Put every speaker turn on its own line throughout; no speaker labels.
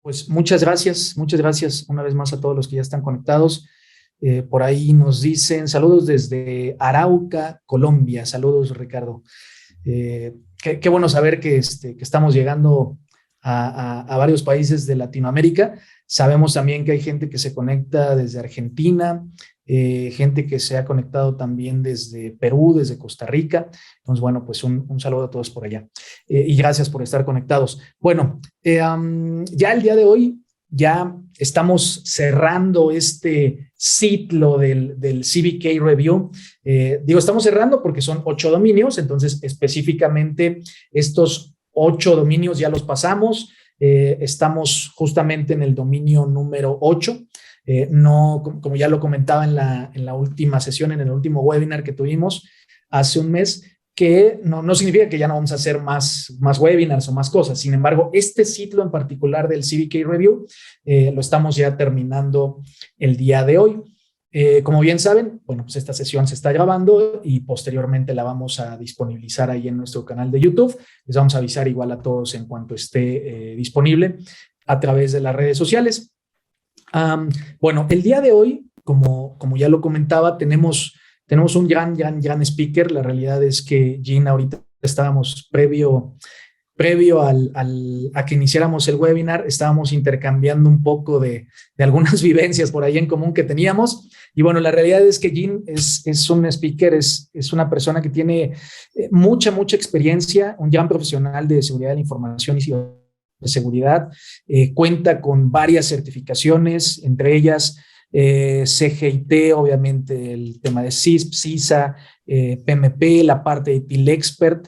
Pues muchas gracias una vez más a todos los que ya están conectados. Por ahí nos dicen saludos desde Arauca, Colombia. Saludos, Ricardo. Qué bueno saber que estamos llegando a varios países de Latinoamérica. Sabemos también que hay gente que se conecta desde Argentina, gente que se ha conectado también desde Perú, desde Costa Rica. Entonces, bueno, pues un saludo a todos por allá. Y gracias por estar conectados. Bueno, ya el día de hoy ya estamos cerrando este ciclo del CBK Review. Digo, estamos cerrando porque son 8 dominios, entonces específicamente estos 8 dominios ya los pasamos. Estamos justamente en el dominio número 8. No, como ya lo comentaba en la última sesión, en el último webinar que tuvimos hace un mes, que no significa que ya no vamos a hacer más webinars o más cosas. Sin embargo, este ciclo en particular del CBK Review lo estamos ya terminando el día de hoy. Como bien saben, bueno, pues esta sesión se está grabando y posteriormente la vamos a disponibilizar ahí en nuestro canal de YouTube. Les vamos a avisar igual a todos en cuanto esté disponible a través de las redes sociales. Bueno, el día de hoy, como ya lo comentaba, tenemos un gran speaker. La realidad es que Jean, ahorita estábamos previo a que iniciáramos el webinar, estábamos intercambiando un poco de algunas vivencias por ahí en común que teníamos. Y bueno, la realidad es que Jean es un speaker, es una persona que tiene mucha experiencia, un gran profesional de seguridad de la información y de seguridad. Cuenta con varias certificaciones, entre ellas CGIT, obviamente el tema de CISP, CISA, PMP, la parte de TIL Expert.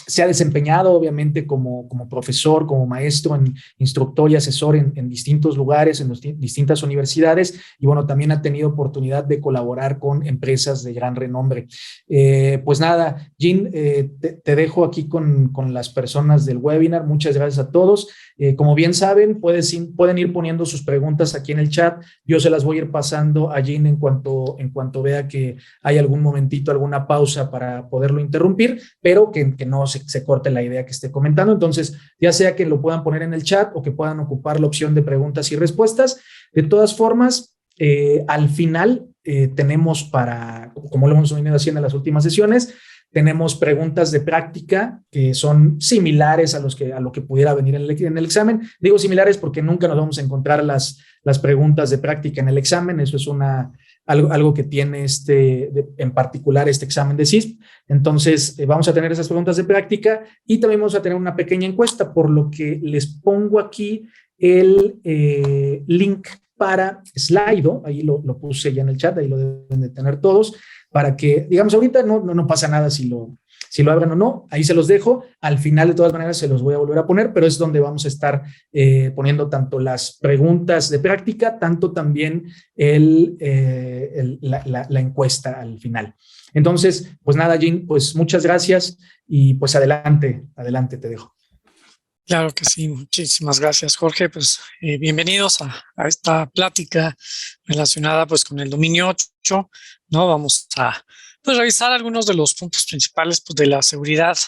Se ha desempeñado obviamente como profesor, como maestro, instructor y asesor en distintos lugares, en distintas universidades, y bueno, también ha tenido oportunidad de colaborar con empresas de gran renombre. Pues nada, Jean, te dejo aquí con las personas del webinar. Muchas gracias a todos. Como bien saben, pueden ir poniendo sus preguntas aquí en el chat. Yo se las voy a ir pasando a Jean en cuanto vea que hay algún momentito, alguna pausa para poderlo interrumpir, pero que no se corte la idea que esté comentando. Entonces, ya sea que lo puedan poner en el chat o que puedan ocupar la opción de preguntas y respuestas. De todas formas, al final tenemos como lo hemos venido haciendo en las últimas sesiones, tenemos preguntas de práctica que son similares a lo que pudiera venir en el examen. Digo similares porque nunca nos vamos a encontrar las preguntas de práctica en el examen. Eso es algo que tiene en particular este examen de CISP. Entonces, vamos a tener esas preguntas de práctica y también vamos a tener una pequeña encuesta, por lo que les pongo aquí el link para Slido. Ahí lo puse ya en el chat, ahí lo deben de tener todos, para que, digamos, ahorita no pasa nada si lo abren o no. Ahí se los dejo. Al final, de todas maneras, se los voy a volver a poner, pero es donde vamos a estar poniendo tanto las preguntas de práctica, tanto también la encuesta al final. Entonces, pues nada, Jean, pues muchas gracias y pues adelante, te dejo.
Claro que sí, muchísimas gracias, Jorge. Pues bienvenidos a esta plática relacionada pues con el dominio 8, ¿no? Vamos a pues revisar algunos de los puntos principales pues de la seguridad.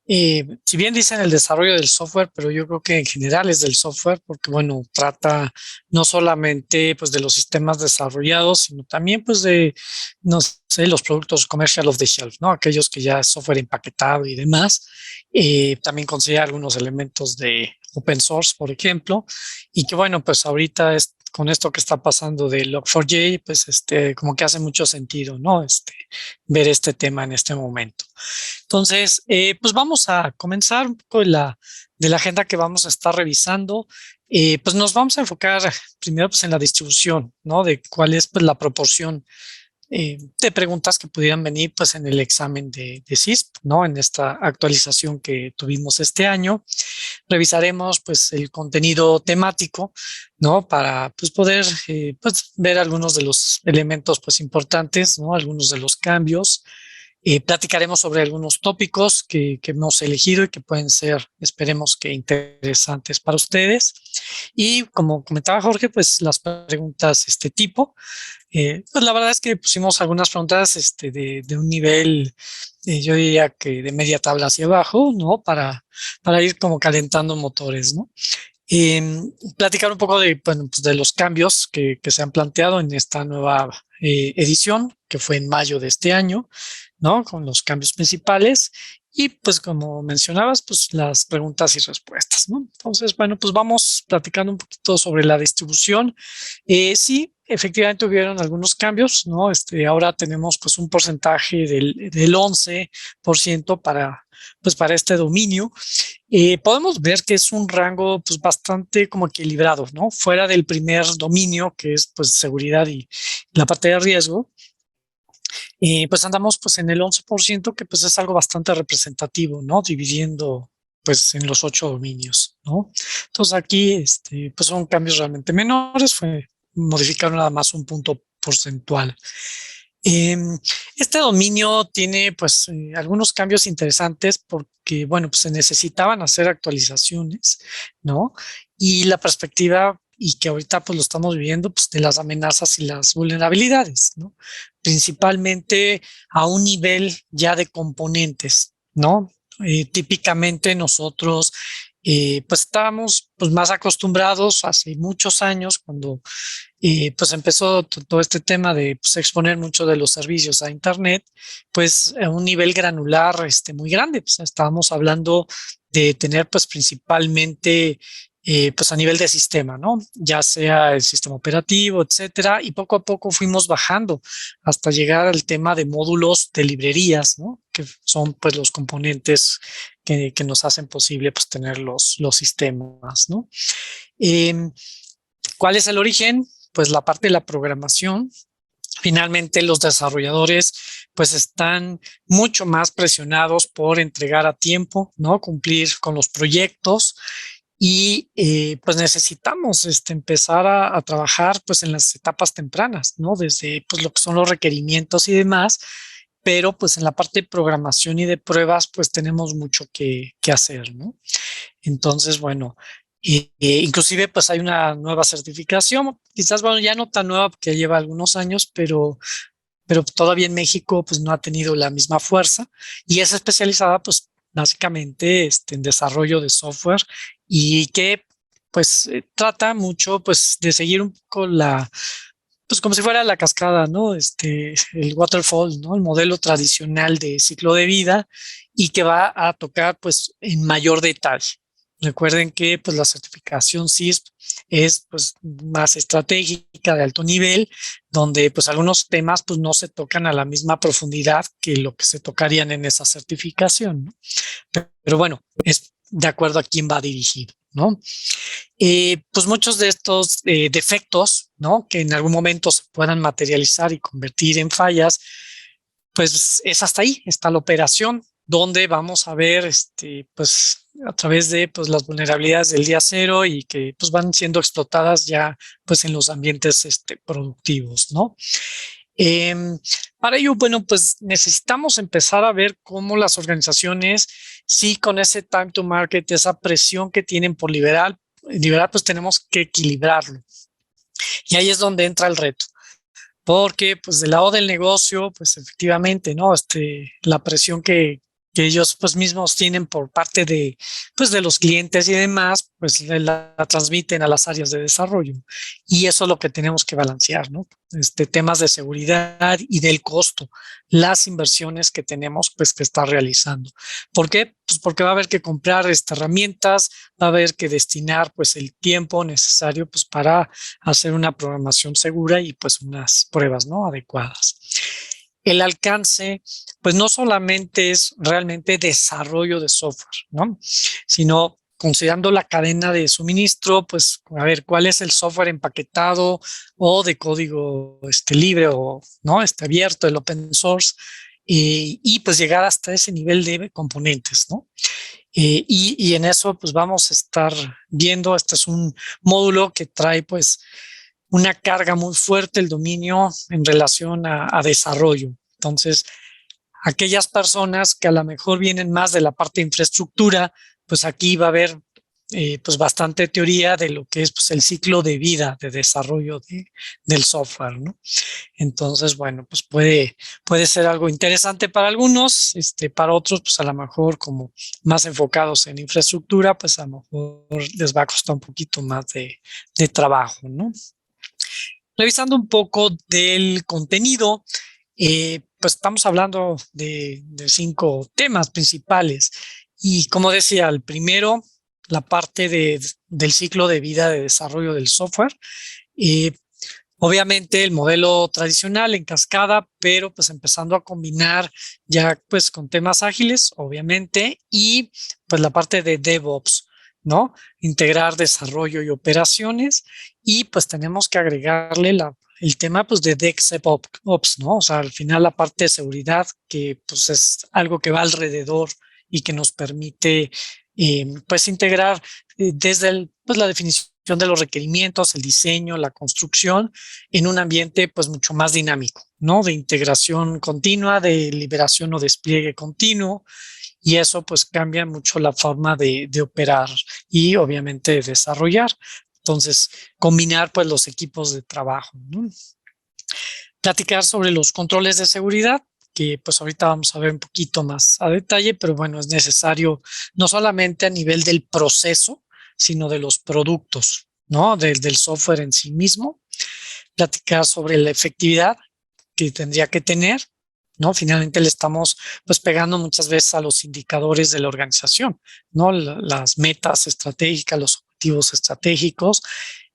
Si bien dicen el desarrollo del software, pero yo creo que en general es del software, porque bueno, trata no solamente pues de los sistemas desarrollados, sino también pues de, no sé, los productos commercial off the shelf, ¿no? Aquellos que ya es software empaquetado y demás. También considera algunos elementos de open source, por ejemplo, y que bueno, pues ahorita con esto que está pasando de Log4j, pues como que hace mucho sentido, ¿no? Ver este tema en este momento. Entonces, pues vamos a comenzar un poco de la agenda que vamos a estar revisando. Pues nos vamos a enfocar primero pues en la distribución, ¿no? De cuál es pues la proporción de preguntas que pudieran venir pues en el examen de CISP, ¿no? En esta actualización que tuvimos este año. Revisaremos pues el contenido temático, ¿no? Para pues poder pues ver algunos de los elementos pues importantes, ¿no? Algunos de los cambios. Platicaremos sobre algunos tópicos que hemos elegido y que pueden ser, esperemos que interesantes para ustedes. Y como comentaba Jorge, pues las preguntas tipo. Pues la verdad es que pusimos algunas preguntas de un nivel, yo diría que de media tabla hacia abajo, ¿no? Para ir como calentando motores, ¿no? Platicar un poco de, bueno, pues de los cambios que se han planteado en esta nueva edición, que fue en mayo de este año, ¿no? Con los cambios principales y pues como mencionabas, pues las preguntas y respuestas, ¿no? Entonces, bueno, pues vamos platicando un poquito sobre la distribución. Sí, efectivamente hubieron algunos cambios, ¿no? Ahora tenemos pues un porcentaje del 11% pues para este dominio. Podemos ver que es un rango pues bastante como equilibrado, ¿no? Fuera del primer dominio, que es pues seguridad y la parte de riesgo, pues andamos pues en el 11%, que pues es algo bastante representativo, ¿no? Dividiendo pues en los 8 dominios, ¿no? Entonces aquí pues son cambios realmente menores, fue modificar nada más un punto porcentual. Este dominio tiene pues algunos cambios interesantes porque, bueno, pues se necesitaban hacer actualizaciones, ¿no? Y la perspectiva, y que ahorita pues lo estamos viviendo, pues de las amenazas y las vulnerabilidades, ¿no? Principalmente a un nivel ya de componentes, ¿no? Típicamente nosotros pues estábamos pues más acostumbrados hace muchos años cuando pues empezó todo este tema de pues, exponer mucho de los servicios a Internet, pues a un nivel granular muy grande. Pues estábamos hablando de tener pues principalmente pues a nivel de sistema, ¿no? Ya sea el sistema operativo, etcétera, y poco a poco fuimos bajando hasta llegar al tema de módulos de librerías, ¿no? Que son pues los componentes que nos hacen posible pues tener los sistemas, ¿no? Eh, ¿Cuál es el origen? Pues la parte de la programación. Finalmente, los desarrolladores pues están mucho más presionados por entregar a tiempo, ¿no? Cumplir con los proyectos y pues necesitamos empezar a trabajar pues en las etapas tempranas, ¿no? Desde pues lo que son los requerimientos y demás, pero pues en la parte de programación y de pruebas pues tenemos mucho que hacer, ¿no? Entonces, bueno, inclusive pues hay una nueva certificación, quizás, bueno, ya no tan nueva porque lleva algunos años, pero todavía en México pues no ha tenido la misma fuerza y es especializada pues básicamente en desarrollo de software y que pues trata mucho pues de seguir un poco pues como si fuera la cascada, ¿no? El waterfall, ¿no? El modelo tradicional de ciclo de vida y que va a tocar pues en mayor detalle. Recuerden que pues la certificación CISP es pues más estratégica de alto nivel, donde pues algunos temas pues no se tocan a la misma profundidad que lo que se tocarían en esa certificación, ¿no? Pero bueno, es de acuerdo a quién va dirigido, ¿no? Pues muchos de estos defectos, ¿no? Que en algún momento se puedan materializar y convertir en fallas, pues es hasta ahí, está la operación, donde vamos a ver, pues a través de pues, las vulnerabilidades del día cero y que pues van siendo explotadas ya pues en los ambientes productivos, ¿no? Eh, para ello, bueno, pues necesitamos empezar a ver cómo las organizaciones, sí, con ese time to market, esa presión que tienen por liberar, pues tenemos que equilibrarlo. Y ahí es donde entra el reto. Porque, pues, del lado del negocio, pues, efectivamente, ¿no? La presión que ellos, pues, mismos tienen por parte de, pues, de los clientes y demás, pues, la transmiten a las áreas de desarrollo. Y eso es lo que tenemos que balancear, ¿no? Temas de seguridad y del costo, las inversiones que tenemos, pues, que estar realizando. ¿Por qué? Pues, porque va a haber que comprar herramientas, va a haber que destinar, pues, el tiempo necesario, pues, para hacer una programación segura y pues unas pruebas, ¿no? Adecuadas. El alcance, pues no solamente es realmente desarrollo de software, ¿no? Sino considerando la cadena de suministro, pues a ver cuál es el software empaquetado o de código libre o no abierto, el open source, y pues llegar hasta ese nivel de componentes, ¿no? Y en eso pues vamos a estar viendo, este es un módulo que trae pues una carga muy fuerte el dominio en relación a desarrollo. Entonces, aquellas personas que a lo mejor vienen más de la parte de infraestructura, pues aquí va a haber pues bastante teoría de lo que es pues el ciclo de vida de desarrollo del software, ¿no? Entonces, bueno, pues puede ser algo interesante para algunos, para otros, pues a lo mejor como más enfocados en infraestructura, pues a lo mejor les va a costar un poquito más de trabajo, ¿no? Revisando un poco del contenido, pues estamos hablando de 5 temas principales. Y como decía, el primero, la parte del ciclo de vida de desarrollo del software. Eh, Obviamente el modelo tradicional en cascada, pero pues empezando a combinar ya pues con temas ágiles, obviamente, y pues la parte de DevOps, ¿no? Integrar desarrollo y operaciones, y pues tenemos que agregarle el tema pues de DevSecOps, ¿no? O sea, al final la parte de seguridad, que pues es algo que va alrededor y que nos permite pues integrar desde pues la definición de los requerimientos, el diseño, la construcción en un ambiente pues mucho más dinámico, ¿no? De integración continua, de liberación o despliegue continuo, y eso pues cambia mucho la forma de operar y obviamente de desarrollar. Entonces, combinar pues los equipos de trabajo, ¿no? Platicar sobre los controles de seguridad, que pues ahorita vamos a ver un poquito más a detalle, pero bueno, es necesario no solamente a nivel del proceso, sino de los productos, ¿no? Del software en sí mismo. Platicar sobre la efectividad que tendría que tener, ¿no? Finalmente le estamos pues pegando muchas veces a los indicadores de la organización, ¿no? Las metas estratégicas, los objetivos estratégicos,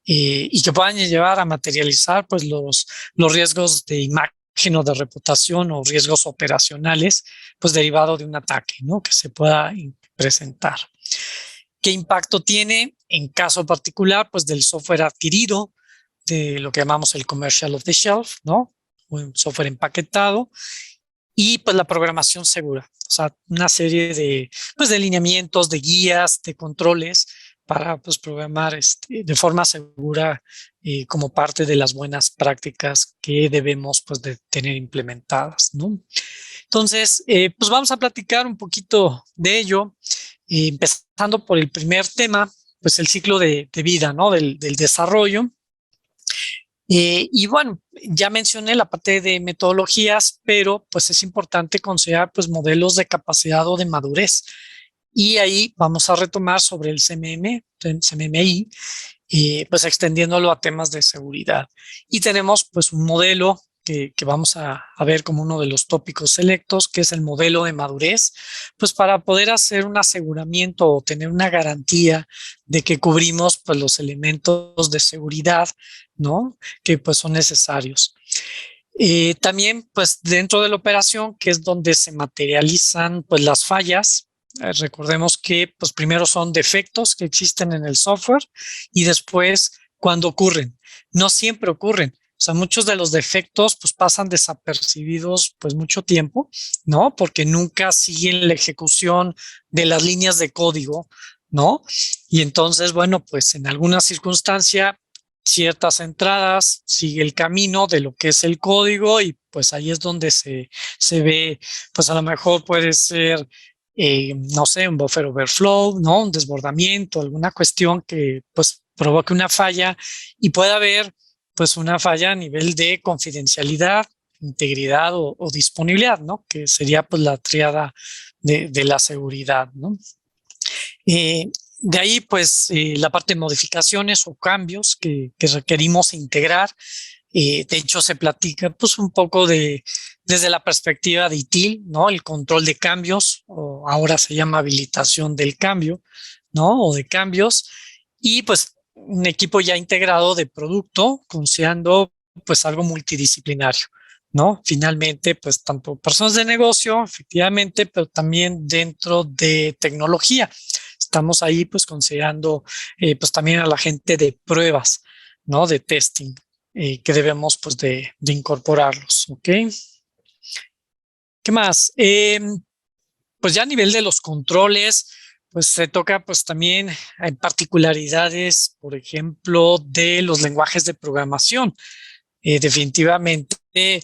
y que puedan llevar a materializar pues los riesgos de imagen o de reputación o riesgos operacionales pues derivado de un ataque, ¿no? Que se pueda presentar. ¿Qué impacto tiene en caso particular pues del software adquirido, de lo que llamamos el commercial off the shelf, ¿no? Un software empaquetado, y pues la programación segura, o sea, una serie pues, de lineamientos, de guías, de controles para pues programar de forma segura, como parte de las buenas prácticas que debemos pues de tener implementadas, ¿no? Entonces, pues vamos a platicar un poquito de ello, empezando por el primer tema, pues el ciclo de vida, ¿no? Del desarrollo. Y bueno, ya mencioné la parte de metodologías, pero pues es importante considerar pues modelos de capacidad o de madurez. Y ahí vamos a retomar sobre el CMMI, pues extendiéndolo a temas de seguridad. Y tenemos pues un modelo que vamos a ver como uno de los tópicos selectos, que es el modelo de madurez, pues para poder hacer un aseguramiento o tener una garantía de que cubrimos pues los elementos de seguridad, ¿no? Que pues son necesarios. También pues dentro de la operación, que es donde se materializan pues las fallas. Recordemos que pues primero son defectos que existen en el software y después cuando ocurren. No siempre ocurren. O sea, muchos de los defectos pues pasan desapercibidos pues mucho tiempo, ¿no? Porque nunca siguen la ejecución de las líneas de código, ¿no? Y entonces, bueno, pues en alguna circunstancia ciertas entradas sigue el camino de lo que es el código y pues ahí es donde se ve, pues a lo mejor puede ser no sé, un buffer overflow, ¿no? Un desbordamiento, alguna cuestión que pues provoque una falla, y puede haber pues una falla a nivel de confidencialidad, integridad o disponibilidad, ¿no? Que sería pues la tríada de la seguridad, ¿no? De ahí pues la parte de modificaciones o cambios que requerimos integrar. De hecho, se platica pues un poco desde la perspectiva de ITIL, ¿no? El control de cambios, o ahora se llama habilitación del cambio, ¿no? O de cambios, y pues un equipo ya integrado de producto, considerando pues algo multidisciplinario, ¿no? Finalmente, pues tanto personas de negocio, efectivamente, pero también dentro de tecnología. Estamos ahí pues considerando pues también a la gente de pruebas, ¿no? De testing, que debemos pues de incorporarlos, ¿ok? ¿Qué más? Pues ya a nivel de los controles, pues se toca pues también en particularidades, por ejemplo, de los lenguajes de programación. Definitivamente,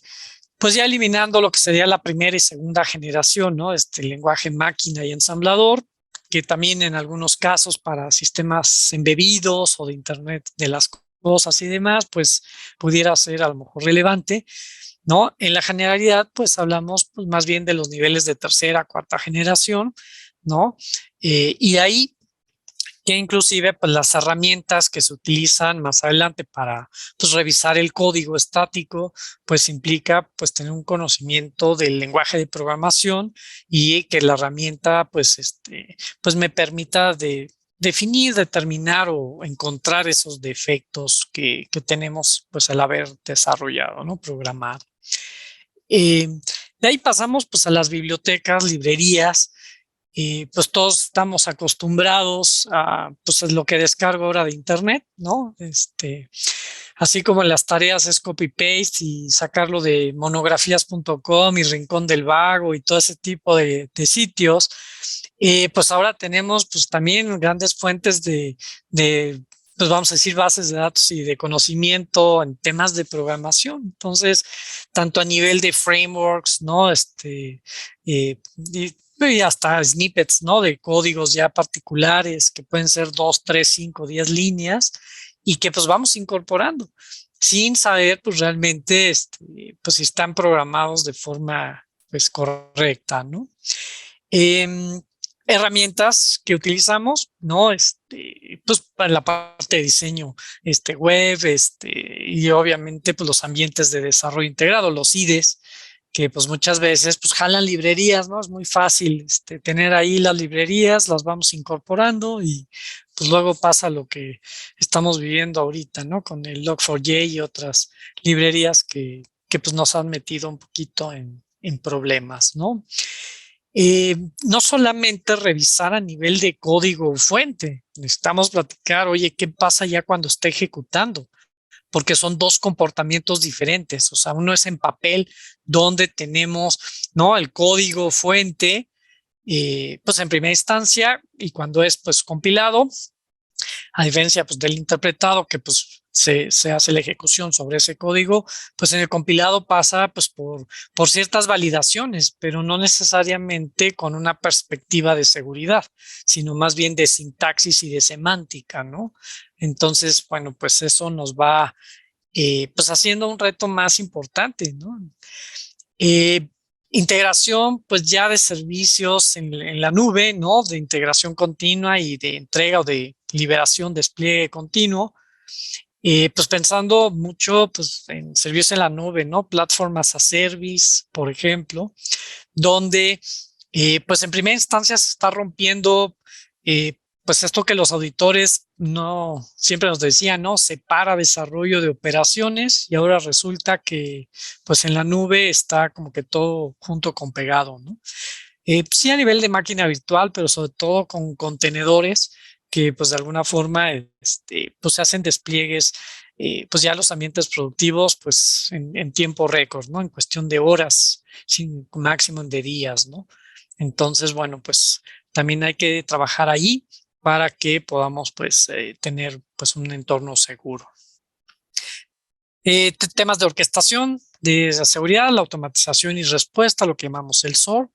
pues ya eliminando lo que sería la primera y segunda generación, ¿no? Lenguaje máquina y ensamblador, que también en algunos casos para sistemas embebidos o de Internet de las cosas y demás, pues pudiera ser a lo mejor relevante, ¿no? En la generalidad, pues hablamos pues, más bien de los niveles de tercera, cuarta generación, ¿no? Y ahí que inclusive pues, las herramientas que se utilizan más adelante para pues, revisar el código estático, pues implica pues tener un conocimiento del lenguaje de programación y que la herramienta pues me permita definir, determinar o encontrar esos defectos que tenemos pues al haber desarrollado, ¿no? Programado. Eh, de ahí pasamos pues a las bibliotecas, librerías, pues todos estamos acostumbrados a pues es lo que descargo ahora de internet, ¿no? Así como en las tareas es copy-paste y sacarlo de monografías.com y Rincón del Vago y todo ese tipo de sitios, pues ahora tenemos pues también grandes fuentes de, pues vamos a decir, bases de datos y de conocimiento en temas de programación. Entonces, tanto a nivel de frameworks, ¿no? Y hasta snippets, ¿no? De códigos ya particulares que pueden ser 2, 3, 5, 10 líneas y que pues vamos incorporando sin saber pues realmente pues si están programados de forma pues correcta, ¿no? Eh, herramientas que utilizamos, ¿no? Pues para la parte de diseño, web, y obviamente pues los ambientes de desarrollo integrado, los IDEs, que pues muchas veces pues jalan librerías, ¿no? Es muy fácil tener ahí las librerías, las vamos incorporando y pues luego pasa lo que estamos viviendo ahorita, ¿no? Con el Log4j y otras librerías que pues nos han metido un poquito en problemas, ¿no? No solamente revisar a nivel de código fuente, necesitamos platicar, oye, ¿qué pasa ya cuando está ejecutando? Porque son dos comportamientos diferentes. O sea, uno es en papel, donde tenemos, ¿no? El código fuente, pues en primera instancia, y cuando es pues compilado, a diferencia pues, del interpretado que pues se hace la ejecución sobre ese código, pues en el compilado pasa pues por ciertas validaciones, pero no necesariamente con una perspectiva de seguridad, sino más bien de sintaxis y de semántica, ¿no? Entonces, bueno, pues eso nos va pues haciendo un reto más importante, ¿no? Eh, integración, pues ya de servicios en la nube, ¿no? De integración continua y de entrega o de liberación, despliegue continuo. Pues pensando mucho pues, en servicios en la nube, ¿no? Platform as a Service, por ejemplo, donde pues en primera instancia se está rompiendo pues esto que los auditores no siempre nos decían, ¿no? Separa desarrollo de operaciones y ahora resulta que pues en la nube está como que todo junto con pegado, ¿no? Pues sí a nivel de máquina virtual, pero sobre todo con contenedores que pues de alguna forma pues se hacen despliegues pues ya los ambientes productivos pues en tiempo récord, ¿no? En cuestión de horas, sin máximo de días, ¿no? Entonces, bueno, pues también hay que trabajar ahí para que podamos pues tener pues un entorno seguro. Temas de orquestación, de la seguridad, la automatización y respuesta, lo que llamamos el SOAR,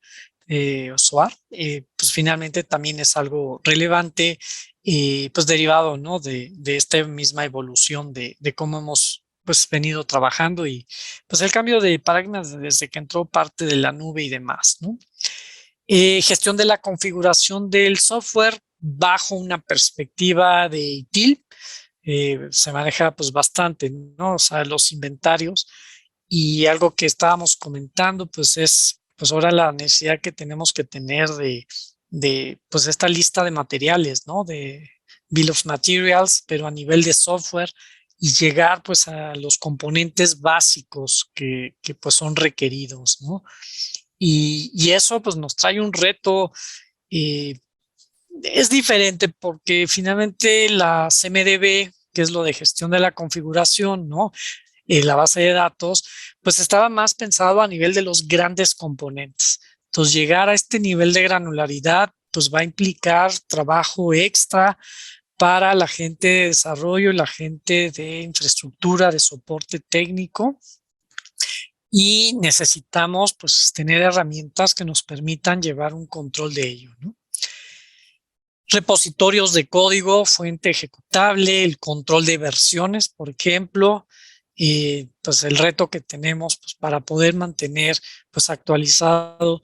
o SOAR, pues finalmente también es algo relevante, pues derivado, ¿no? De esta misma evolución de cómo hemos pues venido trabajando y pues el cambio de paradigmas desde que entró parte de la nube y demás, ¿no? Gestión de la configuración del software bajo una perspectiva de ITIL, se maneja pues bastante, ¿no? O sea, los inventarios y algo que estábamos comentando pues es pues ahora la necesidad que tenemos que tener de pues esta lista de materiales, ¿no? De Bill of Materials, pero a nivel de software y llegar pues a los componentes básicos que pues son requeridos, ¿no? Y eso pues nos trae un reto eh, es diferente porque finalmente la CMDB, que es lo de gestión de la configuración, ¿no? La base de datos, pues estaba más pensado a nivel de los grandes componentes. Entonces, llegar a este nivel de granularidad, pues va a implicar trabajo extra para la gente de desarrollo y la gente de infraestructura, de soporte técnico. Y necesitamos, pues, tener herramientas que nos permitan llevar un control de ello, ¿no? repositorios de código, fuente ejecutable, el control de versiones, por ejemplo, y pues el reto que tenemos pues, para poder mantener pues actualizado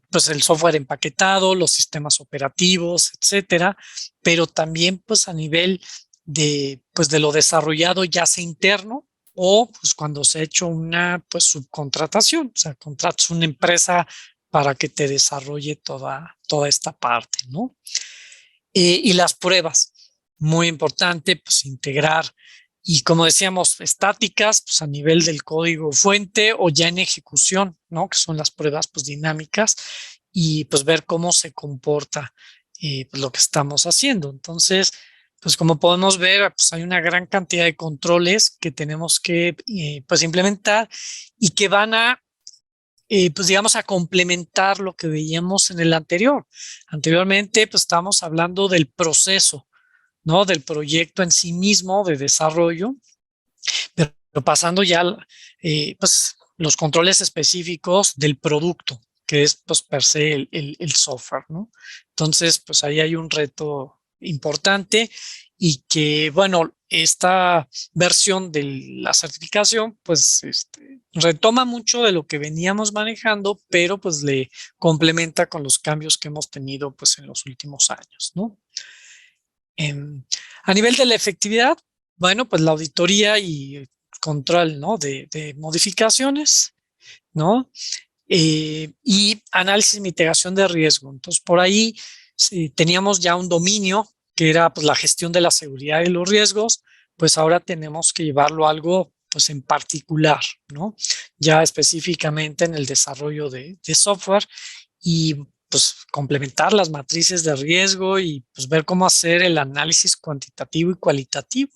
pues el software empaquetado, los sistemas operativos, etcétera, pero también pues a nivel de pues de lo desarrollado ya sea interno o pues cuando se ha hecho una pues subcontratación, o sea, contratas una empresa para que te desarrolle toda esta parte, ¿no? Y las pruebas, muy importante, pues integrar y como decíamos, estáticas, pues a nivel del código fuente o ya en ejecución, ¿no? Que son las pruebas pues dinámicas y pues ver cómo se comporta pues, lo que estamos haciendo. Entonces, pues como podemos ver, pues hay una gran cantidad de controles que tenemos que pues implementar y que van a pues digamos a complementar lo que veíamos en el anterior. Anteriormente, pues estábamos hablando del proceso, ¿no? Del proyecto en sí mismo de desarrollo, pero pasando ya pues los controles específicos del producto, que es pues per se el software, ¿no? Entonces, pues ahí hay un reto importante y que, bueno, esta versión de la certificación, pues retoma mucho de lo que veníamos manejando, pero pues le complementa con los cambios que hemos tenido pues en los últimos años, ¿no? A nivel de la efectividad, bueno, pues la auditoría y control, ¿no? De modificaciones, ¿no? Y análisis y mitigación de riesgo. Entonces, por ahí si teníamos ya un dominio que era pues, la gestión de la seguridad y los riesgos, pues ahora tenemos que llevarlo a algo pues en particular, ¿no? Ya específicamente en el desarrollo de software y pues complementar las matrices de riesgo y pues ver cómo hacer el análisis cuantitativo y cualitativo.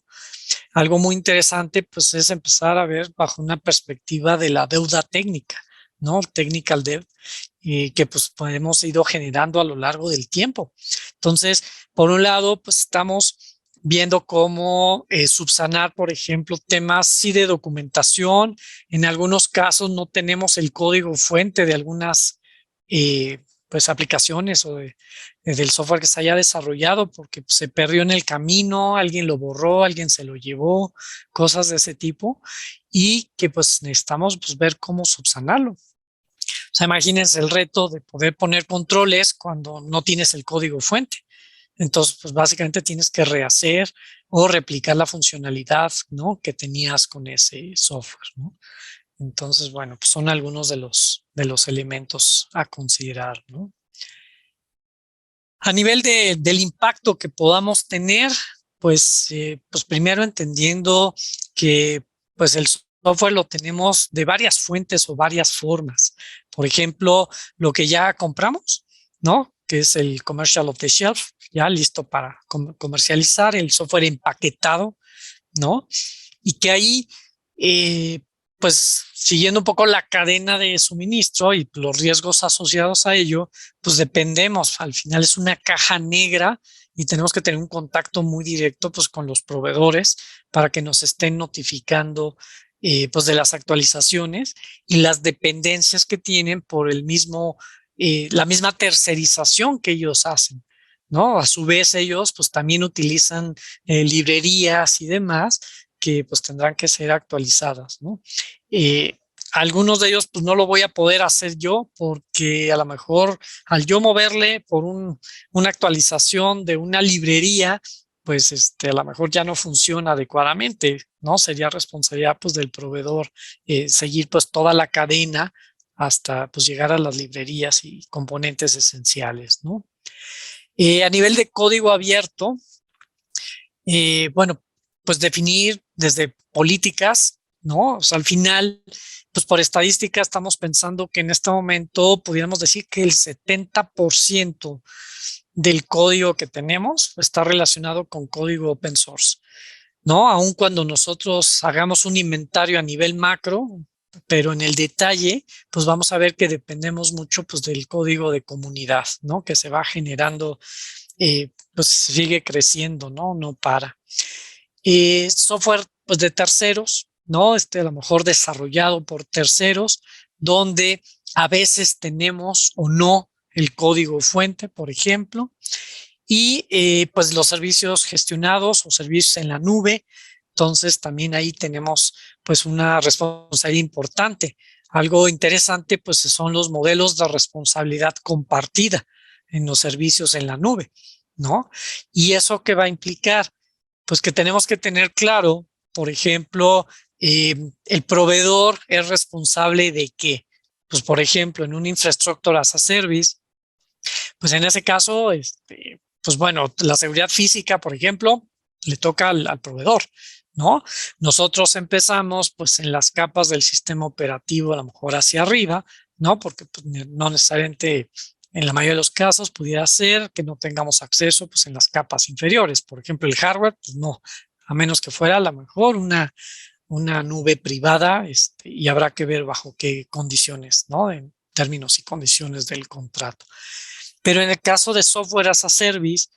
Algo muy interesante pues es empezar a ver bajo una perspectiva de la deuda técnica, ¿no? Technical debt, y que pues hemos ido generando a lo largo del tiempo. Entonces, por un lado, pues estamos viendo cómo subsanar, por ejemplo, temas sí de documentación. En algunos casos no tenemos el código fuente de algunas pues aplicaciones o del software que se haya desarrollado porque pues, se perdió en el camino, alguien lo borró, alguien se lo llevó, cosas de ese tipo y que pues necesitamos pues, ver cómo subsanarlo. O sea, imagínense el reto de poder poner controles cuando no tienes el código fuente. Entonces, pues básicamente tienes que rehacer o replicar la funcionalidad, ¿no? Que tenías con ese software, ¿no? Entonces, bueno, pues son algunos de los elementos a considerar, ¿no? A nivel del impacto que podamos tener, pues primero entendiendo que pues el software lo tenemos de varias fuentes o varias formas. Por ejemplo, lo que ya compramos, ¿no? Que es el commercial off the shelf, ya listo para comercializar, el software empaquetado, ¿no? Y que ahí, pues siguiendo un poco la cadena de suministro y los riesgos asociados a ello, pues dependemos, al final es una caja negra y tenemos que tener un contacto muy directo pues con los proveedores para que nos estén notificando pues de las actualizaciones y las dependencias que tienen por el mismo, la misma tercerización que ellos hacen, ¿no? A su vez ellos pues también utilizan librerías y demás que pues tendrán que ser actualizadas, ¿no? Algunos de ellos pues no lo voy a poder hacer yo porque a lo mejor al yo moverle por una actualización de una librería, pues a lo mejor ya no funciona adecuadamente, ¿no? Sería responsabilidad pues del proveedor seguir pues toda la cadena hasta pues llegar a las librerías y componentes esenciales, ¿no? A nivel de código abierto, bueno, pues definir desde políticas, ¿no? O sea, al final, pues por estadística estamos pensando que en este momento pudiéramos decir que el 70% del código que tenemos está relacionado con código open source, ¿no? Aun cuando nosotros hagamos un inventario a nivel macro, pero en el detalle, pues vamos a ver que dependemos mucho pues del código de comunidad, ¿no? Que se va generando, pues sigue creciendo, ¿no? No para. Software pues de terceros, ¿no? A lo mejor desarrollado por terceros, donde a veces tenemos o no el código fuente, por ejemplo, y pues los servicios gestionados o servicios en la nube. Entonces también ahí tenemos pues una responsabilidad importante. Algo interesante pues son los modelos de responsabilidad compartida en los servicios en la nube, ¿no? ¿Y eso qué va a implicar? Pues que tenemos que tener claro, por ejemplo, el proveedor es responsable de qué. Pues por ejemplo, en un infrastructure as a service, pues en ese caso, pues bueno, la seguridad física, por ejemplo, le toca al proveedor, ¿no? Nosotros empezamos pues en las capas del sistema operativo, a lo mejor hacia arriba, ¿no? Porque pues, no necesariamente en la mayoría de los casos pudiera ser que no tengamos acceso pues en las capas inferiores. Por ejemplo, el hardware, pues no, a menos que fuera a lo mejor una nube privada, y habrá que ver bajo qué condiciones, ¿no? En términos y condiciones del contrato. Pero en el caso de software as a service,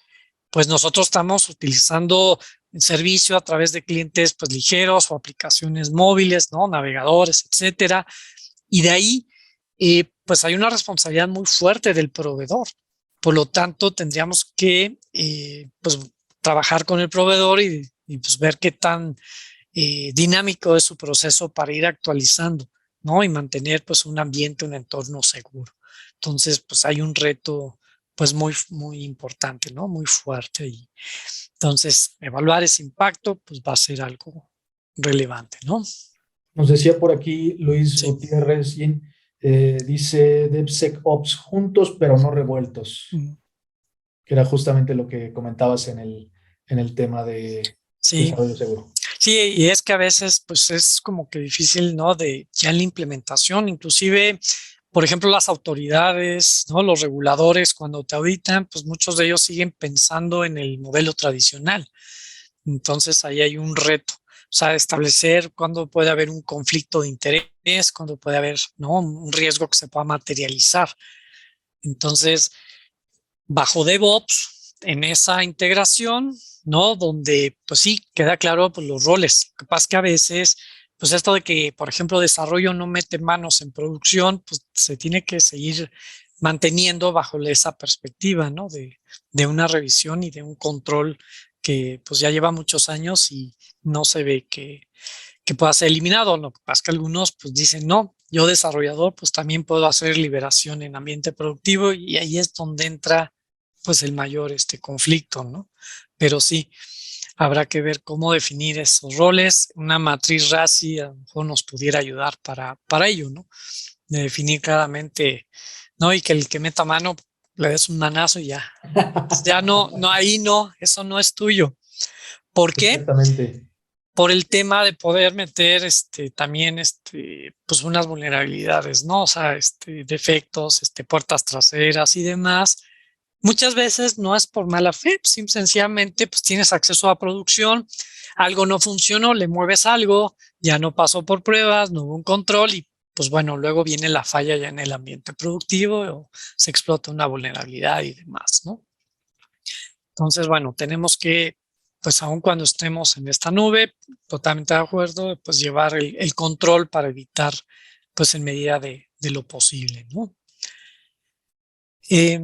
pues nosotros estamos utilizando el servicio a través de clientes pues ligeros o aplicaciones móviles, ¿no? Navegadores, etcétera. Y de ahí, pues hay una responsabilidad muy fuerte del proveedor. Por lo tanto, tendríamos que pues trabajar con el proveedor y pues ver qué tan dinámico es su proceso para ir actualizando, ¿no? Y mantener pues un ambiente, un entorno seguro. Entonces, pues hay un reto pues muy importante, ¿no? Muy fuerte. Y entonces, evaluar ese impacto pues va a ser algo relevante, ¿no?
Nos decía por aquí Luis
Sí.
Gutiérrez, dice DevSecOps juntos pero no revueltos, que era justamente lo que comentabas en el tema de
Sí,
desarrollo seguro.
sí, y es que a veces pues es como que difícil, ¿no? De ya en la implementación, inclusive, por ejemplo, las autoridades, ¿no? Los reguladores, cuando te auditan, pues muchos de ellos siguen pensando en el modelo tradicional. Entonces ahí hay un reto, o sea, establecer cuándo puede haber un conflicto de interés, cuándo puede haber, ¿no? Un riesgo que se pueda materializar. Entonces, bajo DevOps, en esa integración, ¿no? Donde, pues sí, queda claro pues, los roles. Lo que pasa es que a veces, pues esto de que, por ejemplo, desarrollo no mete manos en producción, pues se tiene que seguir manteniendo bajo esa perspectiva, ¿no? De una revisión y de un control que pues ya lleva muchos años y no se ve que pueda ser eliminado. Lo que pasa es que algunos pues dicen, no, yo desarrollador pues también puedo hacer liberación en ambiente productivo y ahí es donde entra pues el mayor conflicto, ¿no? Pero sí, habrá que ver cómo definir esos roles. Una matriz RACI a lo mejor nos pudiera ayudar para ello, ¿no? De definir claramente, ¿no? Y que el que meta mano le des un manazo y ya. Ya no, no, ahí no, eso no es tuyo. ¿Por qué?
Exactamente.
Por el tema de poder meter también pues unas vulnerabilidades, ¿no? O sea, defectos, puertas traseras y demás. Muchas veces no es por mala fe, pues, sencillamente pues tienes acceso a producción, algo no funcionó, le mueves algo, ya no pasó por pruebas, no hubo un control y pues bueno, luego viene la falla ya en el ambiente productivo o se explota una vulnerabilidad y demás, ¿no? Entonces, bueno, tenemos que, pues aun cuando estemos en esta nube, totalmente de acuerdo, pues llevar el control para evitar, pues en medida de lo posible, ¿no? Eh,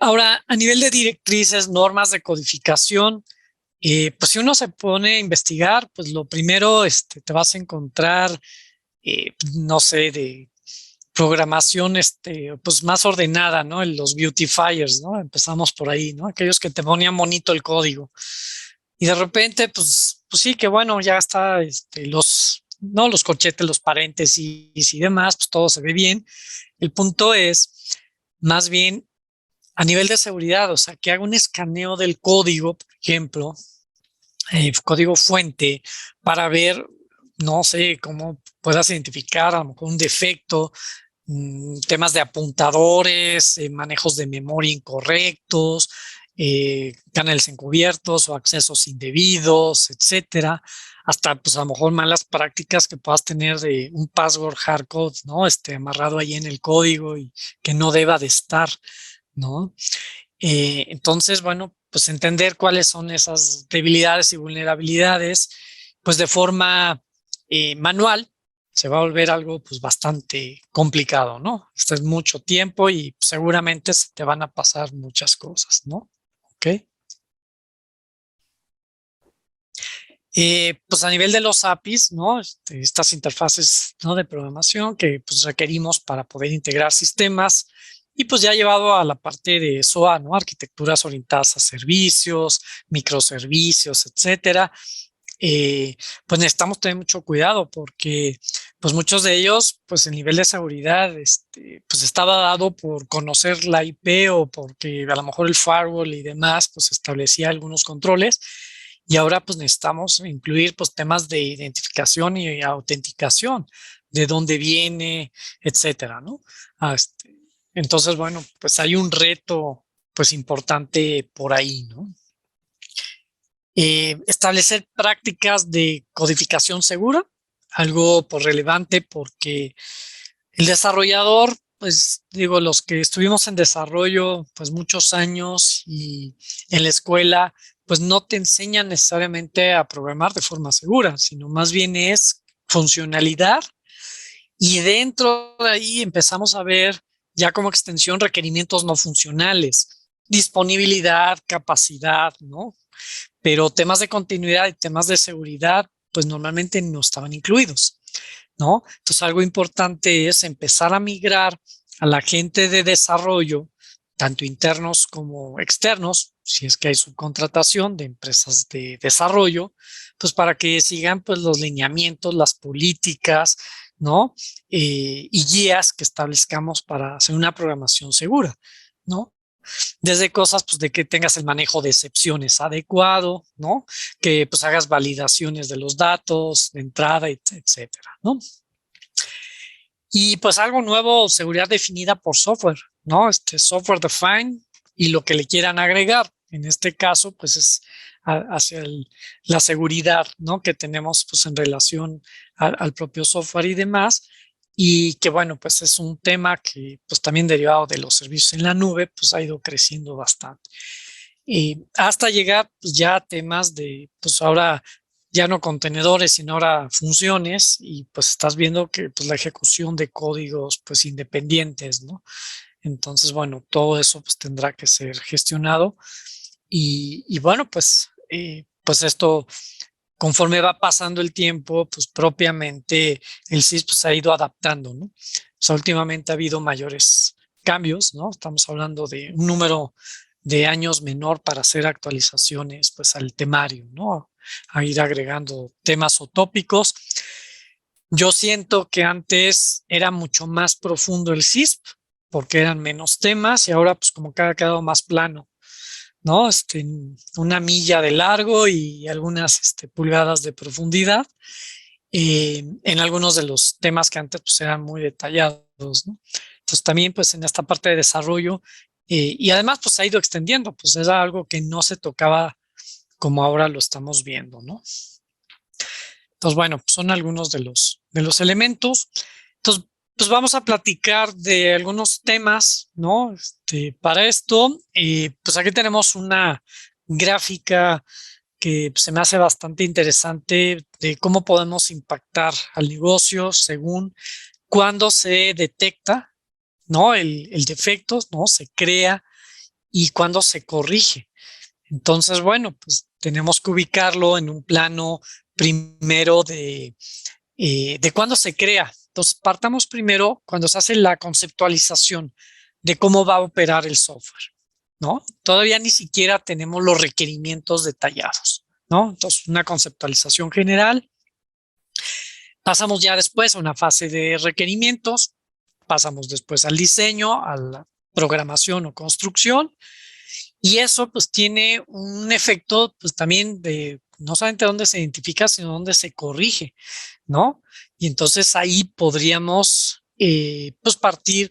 Ahora, a nivel de directrices, normas de codificación, pues si uno se pone a investigar, pues lo primero te vas a encontrar, no sé, de programación pues más ordenada, ¿no? Los beautifiers, ¿no? Empezamos por ahí, ¿no? Aquellos que te ponían bonito el código. Y de repente, pues sí, que bueno, ya está, no, los corchetes, los paréntesis y demás, pues todo se ve bien. El punto es, más bien, a nivel de seguridad, o sea, que haga un escaneo del código, por ejemplo, código fuente, para ver, no sé, cómo puedas identificar a lo mejor un defecto, temas de apuntadores, manejos de memoria incorrectos, canales encubiertos o accesos indebidos, etcétera. Hasta, pues, a lo mejor malas prácticas que puedas tener de un password hardcode, ¿no? Amarrado ahí en el código y que no deba de estar, ¿no? Entonces, bueno, pues entender cuáles son esas debilidades y vulnerabilidades, pues de forma manual, se va a volver algo pues bastante complicado, ¿no? Este es mucho tiempo y seguramente se te van a pasar muchas cosas, ¿no? Pues a nivel de los APIs, ¿no? Estas interfaces, ¿no?, de programación que pues requerimos para poder integrar sistemas, y pues ya llevado a la parte de SOA, ¿no? Arquitecturas orientadas a servicios, microservicios, etcétera. Pues necesitamos tener mucho cuidado porque pues muchos de ellos, pues el nivel de seguridad, pues estaba dado por conocer la IP o porque a lo mejor el firewall y demás, pues establecía algunos controles. Y ahora pues necesitamos incluir pues temas de identificación y autenticación, de dónde viene, etcétera, ¿no? Entonces, bueno, pues hay un reto pues importante por ahí, ¿no? Establecer prácticas de codificación segura, algo pues relevante porque el desarrollador, pues digo, los que estuvimos en desarrollo pues muchos años y en la escuela, pues no te enseñan necesariamente a programar de forma segura, sino más bien es funcionalidad, y dentro de ahí empezamos a ver ya como extensión requerimientos no funcionales, disponibilidad, capacidad, ¿no? Pero temas de continuidad y temas de seguridad, pues normalmente no estaban incluidos, ¿no? Entonces, algo importante es empezar a migrar a la gente de desarrollo, tanto internos como externos, si es que hay subcontratación de empresas de desarrollo, pues para que sigan pues los lineamientos, las políticas, ¿no? Y guías que establezcamos para hacer una programación segura, ¿no? Desde cosas pues de que tengas el manejo de excepciones adecuado, ¿no? Que pues hagas validaciones de los datos de entrada, etcétera, ¿no? Y pues algo nuevo, seguridad definida por software, ¿no? Software defined y lo que le quieran agregar. En este caso, pues es hacia la seguridad, ¿no?, que tenemos pues en relación al propio software y demás. Y que bueno, pues es un tema que pues también derivado de los servicios en la nube, pues ha ido creciendo bastante. Y hasta llegar pues ya a temas de, pues ahora ya no contenedores, sino ahora funciones, y pues estás viendo que pues la ejecución de códigos pues independientes, ¿no? Entonces, bueno, todo eso pues tendrá que ser gestionado y bueno, pues esto conforme va pasando el tiempo, pues propiamente el CIS pues ha ido adaptando, ¿no? O sea, últimamente ha habido mayores cambios, ¿no? Estamos hablando de un número de años menor para hacer actualizaciones pues al temario, ¿no? A ir agregando temas o tópicos. Yo siento que antes era mucho más profundo el CISP porque eran menos temas y ahora pues como que ha quedado más plano, ¿no? Una milla de largo y algunas pulgadas de profundidad en algunos de los temas que antes pues eran muy detallados, ¿no? Entonces también pues en esta parte de desarrollo y además pues ha ido extendiendo, pues era algo que no se tocaba como ahora lo estamos viendo, ¿no? Entonces, bueno, pues son algunos de los elementos. Entonces, pues vamos a platicar de algunos temas, ¿no? Para esto, pues aquí tenemos una gráfica que se me hace bastante interesante de cómo podemos impactar al negocio según cuándo se detecta, ¿no? El defecto, ¿no? Se crea y cuándo se corrige. Entonces, bueno, pues tenemos que ubicarlo en un plano primero de cuándo se crea. Entonces, partamos primero cuando se hace la conceptualización de cómo va a operar el software, ¿no? Todavía ni siquiera tenemos los requerimientos detallados, ¿no? Entonces, una conceptualización general. Pasamos ya después a una fase de requerimientos, pasamos después al diseño, a la programación o construcción, y eso pues tiene un efecto pues también de no solamente dónde se identifica, sino dónde se corrige, ¿no? Y entonces ahí podríamos pues partir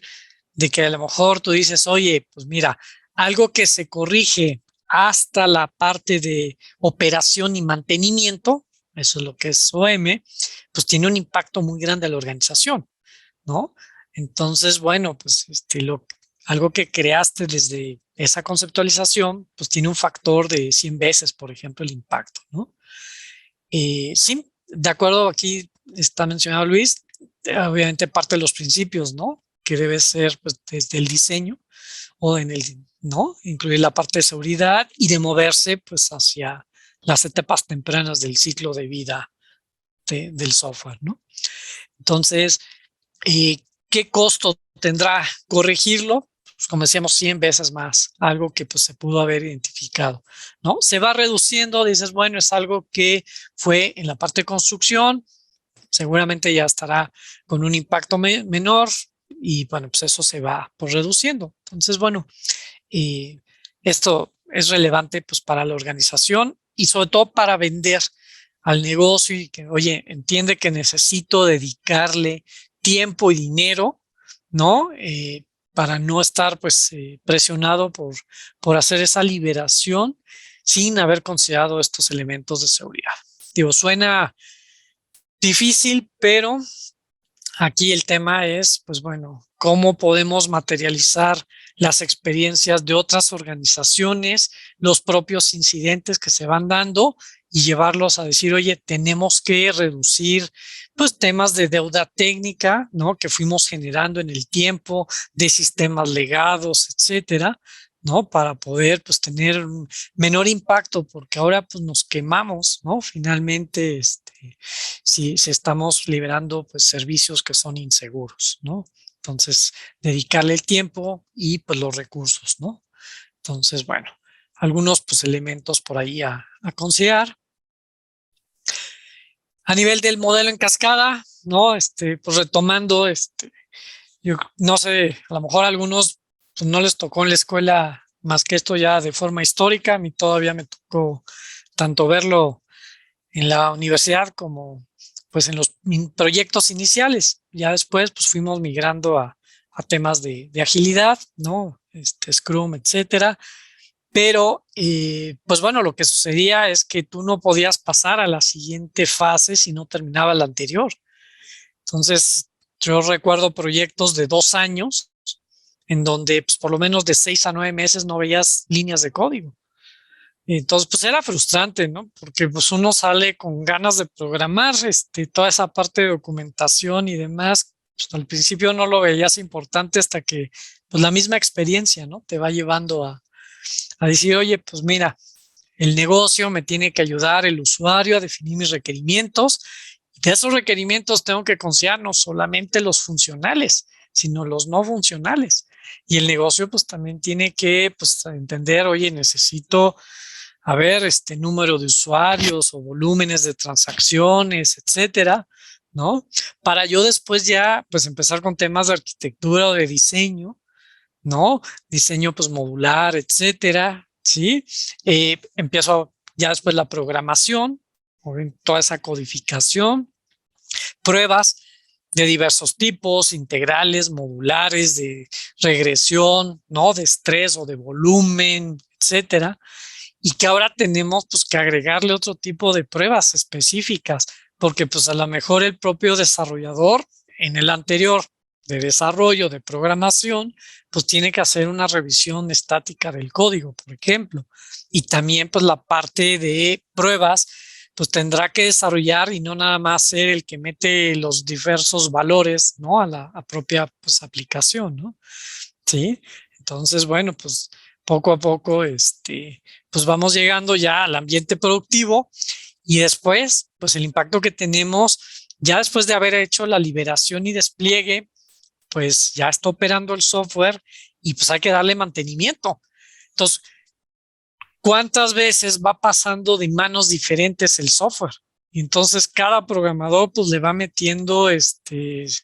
de que a lo mejor tú dices, oye, pues mira, algo que se corrige hasta la parte de operación y mantenimiento, eso es lo que es OM, pues tiene un impacto muy grande a la organización, ¿no? Entonces, bueno, pues algo que creaste desde esa conceptualización, pues tiene un factor de 100 veces, por ejemplo, el impacto, ¿no? Sí, de acuerdo, aquí está mencionado Luis, obviamente parte de los principios, ¿no? Que debe ser pues, desde el diseño o en el, ¿no? Incluir la parte de seguridad y de moverse pues hacia las etapas tempranas del ciclo de vida del software, ¿no? Entonces, ¿qué costo tendrá corregirlo? Pues como decíamos, 100 veces más, algo que pues se pudo haber identificado, ¿no? Se va reduciendo, dices, bueno, es algo que fue en la parte de construcción, seguramente ya estará con un impacto menor y bueno, pues eso se va pues reduciendo. Entonces, bueno, esto es relevante pues para la organización y sobre todo para vender al negocio y que, oye, entiende que necesito dedicarle tiempo y dinero, ¿no? Para no estar pues presionado por hacer esa liberación sin haber considerado estos elementos de seguridad. Digo, suena difícil, pero aquí el tema es, pues bueno, cómo podemos materializar las experiencias de otras organizaciones, los propios incidentes que se van dando y llevarlos a decir, oye, tenemos que reducir pues temas de deuda técnica, ¿no? Que fuimos generando en el tiempo, de sistemas legados, etcétera, ¿no? Para poder pues tener un menor impacto, porque ahora pues nos quemamos, ¿no? Finalmente, si estamos liberando pues servicios que son inseguros, ¿no? Entonces, dedicarle el tiempo y pues los recursos, ¿no? Entonces, bueno, algunos pues elementos por ahí a considerar. A nivel del modelo en cascada, ¿no? Pues retomando, yo no sé, a lo mejor a algunos pues, no les tocó en la escuela más que esto ya de forma histórica. A mí todavía me tocó tanto verlo en la universidad como pues en los proyectos iniciales. Ya después pues fuimos migrando a temas de agilidad, ¿no? Scrum, etcétera. Pero pues bueno, lo que sucedía es que tú no podías pasar a la siguiente fase si no terminaba la anterior. Entonces, yo recuerdo proyectos de 2 años en donde pues, por lo menos de 6 a 9 meses no veías líneas de código. Entonces, pues era frustrante, ¿no? Porque pues uno sale con ganas de programar, toda esa parte de documentación y demás, pues al principio no lo veías importante hasta que, pues la misma experiencia, ¿no? Te va llevando a decir, oye, pues mira, el negocio me tiene que ayudar, el usuario, a definir mis requerimientos. Y de esos requerimientos tengo que considerar no solamente los funcionales, sino los no funcionales. Y el negocio pues también tiene que pues entender, oye, necesito a ver, número de usuarios o volúmenes de transacciones, etcétera, ¿no? Para yo después ya, pues empezar con temas de arquitectura o de diseño, ¿no? Diseño, pues modular, etcétera, ¿sí? Empiezo ya después la programación, o toda esa codificación, pruebas de diversos tipos, integrales, modulares, de regresión, ¿no? De estrés o de volumen, etcétera y que ahora tenemos pues que agregarle otro tipo de pruebas específicas, porque pues a lo mejor el propio desarrollador en el anterior de desarrollo de programación, pues tiene que hacer una revisión estática del código, por ejemplo, y también pues la parte de pruebas pues tendrá que desarrollar y no nada más ser el que mete los diversos valores, ¿no? A la propia pues aplicación, ¿no? Sí, entonces, bueno, pues poco a poco, pues vamos llegando ya al ambiente productivo y después, pues el impacto que tenemos ya después de haber hecho la liberación y despliegue, pues ya está operando el software y pues hay que darle mantenimiento. Entonces, ¿cuántas veces va pasando de manos diferentes el software? Y entonces cada programador pues le va metiendo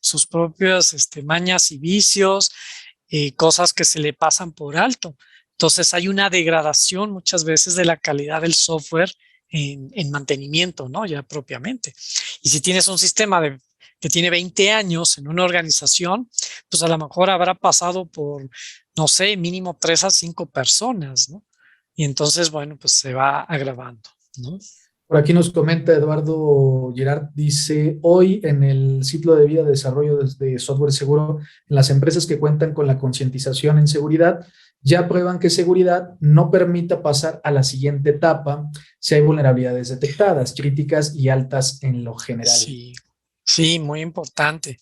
sus propias mañas y vicios, cosas que se le pasan por alto. Entonces hay una degradación muchas veces de la calidad del software en mantenimiento, ¿no? Ya propiamente. Y si tienes un sistema que tiene 20 años en una organización, pues a lo mejor habrá pasado por, no sé, mínimo 3 a 5 personas, ¿no? Y entonces, bueno, pues se va agravando, ¿no?
Por aquí nos comenta Eduardo Girard, dice, hoy en el ciclo de vida de desarrollo de software seguro, en las empresas que cuentan con la concientización en seguridad, ya prueban que seguridad no permita pasar a la siguiente etapa si hay vulnerabilidades detectadas, críticas y altas en lo general.
Sí, sí, muy importante.